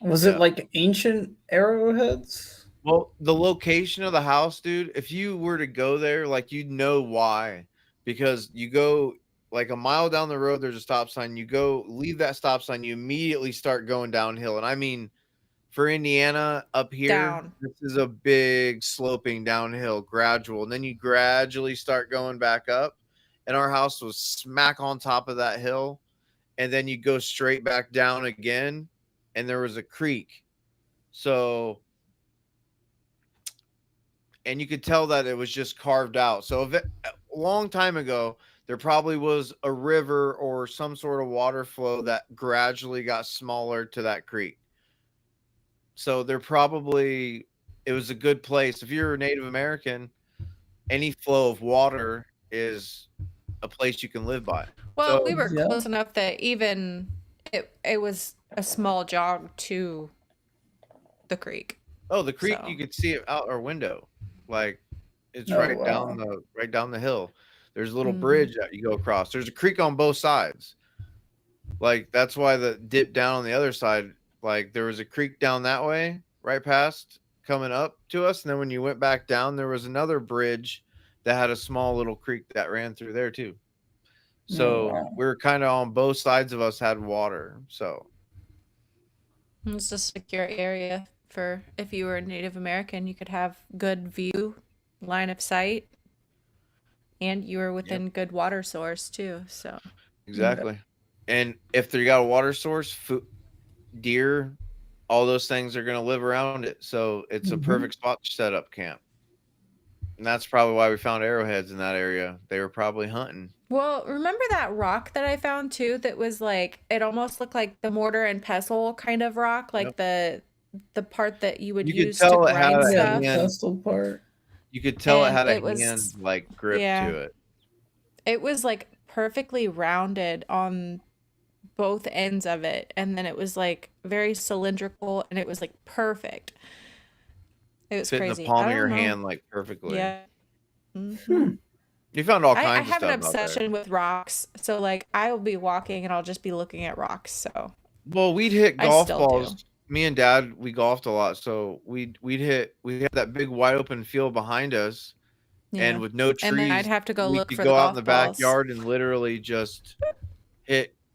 Was it Yeah. like ancient arrowheads? Well, the location of the house, dude, if you were to go there, like you'd know why. Because you go like a mile down the road, there's a stop sign. You go leave that stop sign, you immediately start going downhill. And I mean, for Indiana up here, Down. this is a big sloping downhill, gradual. And then you gradually start going back up. And our house was smack on top of that hill. And then you go straight back down again. And there was a creek. So, and you could tell that it was just carved out. So, if a long time ago, there probably was a river or some sort of water flow that gradually got smaller to that creek. So, it was a good place. If you're a Native American, any flow of water is a place you can live by. Well, we So, were Yeah. close enough that even it was a small jog to the creek. oh, the creek, you So, could see it out our window. Like, it's Oh wow. right down the hill. There's a little mhm. bridge that you go across. There's a creek on both sides. Like, that's why the dip down on the other side, like, there was a creek down that way, right past coming up to us, and then when you went back down, there was another bridge that had a small little creek that ran through there too. Oh So, wow. we were kinda on both sides of us had water, so It's a secure area for if you were a Native American, you could have good view, line of sight, and you were yep, within good water source too. So, Yeah. exactly. And if they got a water source, deer, all those things are gonna live around it, so it's a Hmm. perfect spot to set up camp. And that's probably why we found arrowheads in that area. They were probably hunting. well, remember that rock that I found too that was like it almost looked like the mortar and pestle kind of rock, Yep. like the part that you would You could use to tell it had grind a Yeah, the stuff. hand. pestle part. You could tell it And had a it hand, was like, grip yeah, to it. it was like perfectly rounded on both ends of it, and then it was like very cylindrical and it was like perfect. It was Fit in the crazy. I palm of your don't know. hand, like, perfectly. Yeah. Hmm. Hmm. You found all I kinds of have an stuff out there. obsession with rocks, so like I will be walking and I'll just be looking at rocks. So Well, we'd hit I golf still do. balls. Me and Dad, we golfed a lot, so we had that big wide open field behind us, and Yeah. with no And then I'd trees, have to go we look could for the go out in the golf balls. backyard and literally just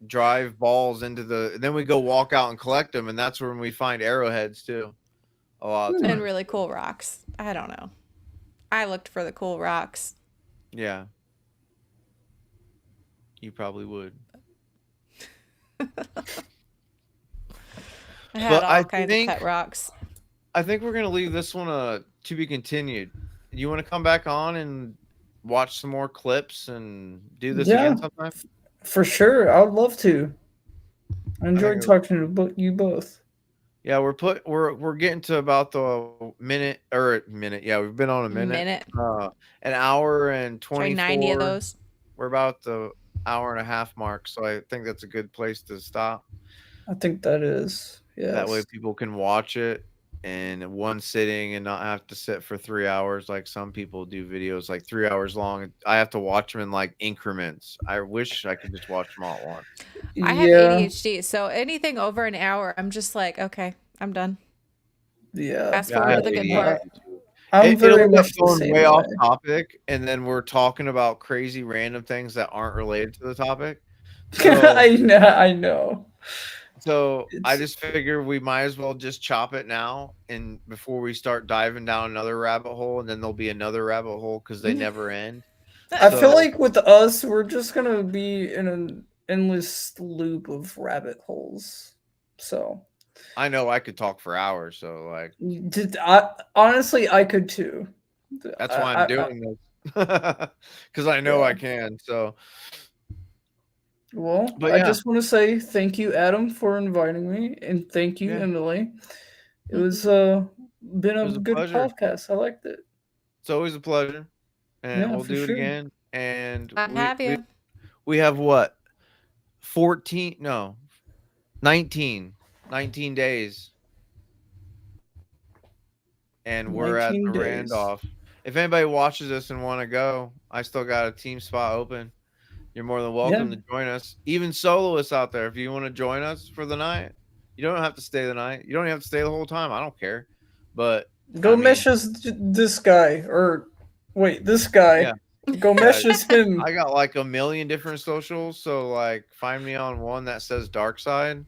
drive balls into the and then we go walk out and collect them, and that's when we find arrowheads too, a lot of Hmm. And times. really cool rocks. I don't know. I looked for the cool rocks. Yeah, you probably would. I had But all kinds of cut rocks. I think we're gonna leave this one to be continued. You want to come back on and watch some more clips and do this Yeah, again sometime? for sure. I would love to. I I think enjoyed talking to you both. yeah, we're getting to about the minute. Yeah, we've been on a minute. Minute. An hour and Try 90 of 24. those. We're about the hour and a half mark, so I think that's a good place to stop. I think that is. That way Yes. people can watch it in one sitting and not have to sit for 3 hours like some people do videos like 3 hours long. I have to watch them in like increments. I wish I could just watch them all at once. I have Yeah. ADHD, so anything over an hour, I'm just like, okay, I'm done. Yeah. Fast Yeah, I forward have to the good I, part. ADHD too. I'm It'll very end up much the going same way off way. topic, and then we're talking about crazy random things that aren't related to the topic. So I know. I It's just figure we might as well just chop it now, and before we start diving down another rabbit hole, and then there'll be another rabbit hole because they never end. I feel So like with us, we're just gonna be in an endless loop of rabbit holes. So, I know I could talk for hours. So like honestly, I could too. that's why I'm I doing this because I know yeah. I can. So, Well, but I yeah, just want to say thank you, Adam, for inviting me, and thank you, yeah, Emily. It was Mhm. been it a was a good pleasure. podcast. I liked it. It's always a pleasure, and Yeah, we'll for do it sure. again. And I have you. we have what 14 no 19 days, and we're at 19 the days. Randolph. If anybody watches this and want to go, I still got a team spot open. You're more than Yeah, welcome to join us. Even soloists out there, if you want to join us for the night, you don't have to stay the night. You don't have to stay the whole time. I don't care. But I go mean, mesh as this guy, or wait, this guy. yeah, Go yeah. mesh as him. I got like a million different socials. So like find me on one that says Dark Side.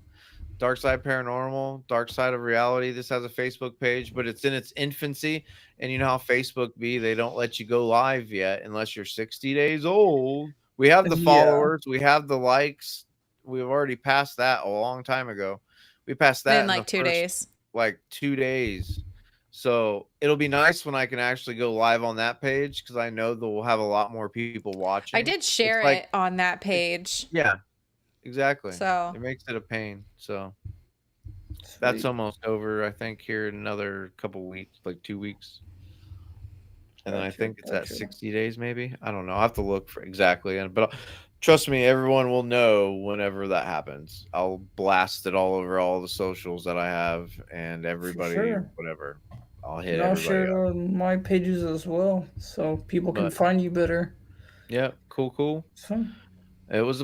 Dark Side Paranormal, Dark Side of Reality. This has a Facebook page, but it's in its infancy. And you know how Facebook be, they don't let you go live yet unless you're 60 days old. We have the Yeah, followers, we have the likes. We've already passed that a long time ago. We passed In that in the like 2 days. first like 2 days. So it'll be nice when I can actually go live on that page because I know that we'll have a lot more people I watching. did It's share like, it on that it, page. yeah, exactly. So It makes it a pain. So that's sweet. almost over, I think, here in another couple weeks, like 2 weeks. And then I Gotcha, think it's at gotcha. 60 days, maybe. I don't know. I have to look for exactly. But trust me, everyone will know whenever that happens. I'll blast it all over all the socials that I have and For everybody, sure. whatever. I'll hit And I'll everybody share up. it on my pages as well, so people can But find you better. yeah, cool, cool. So. It was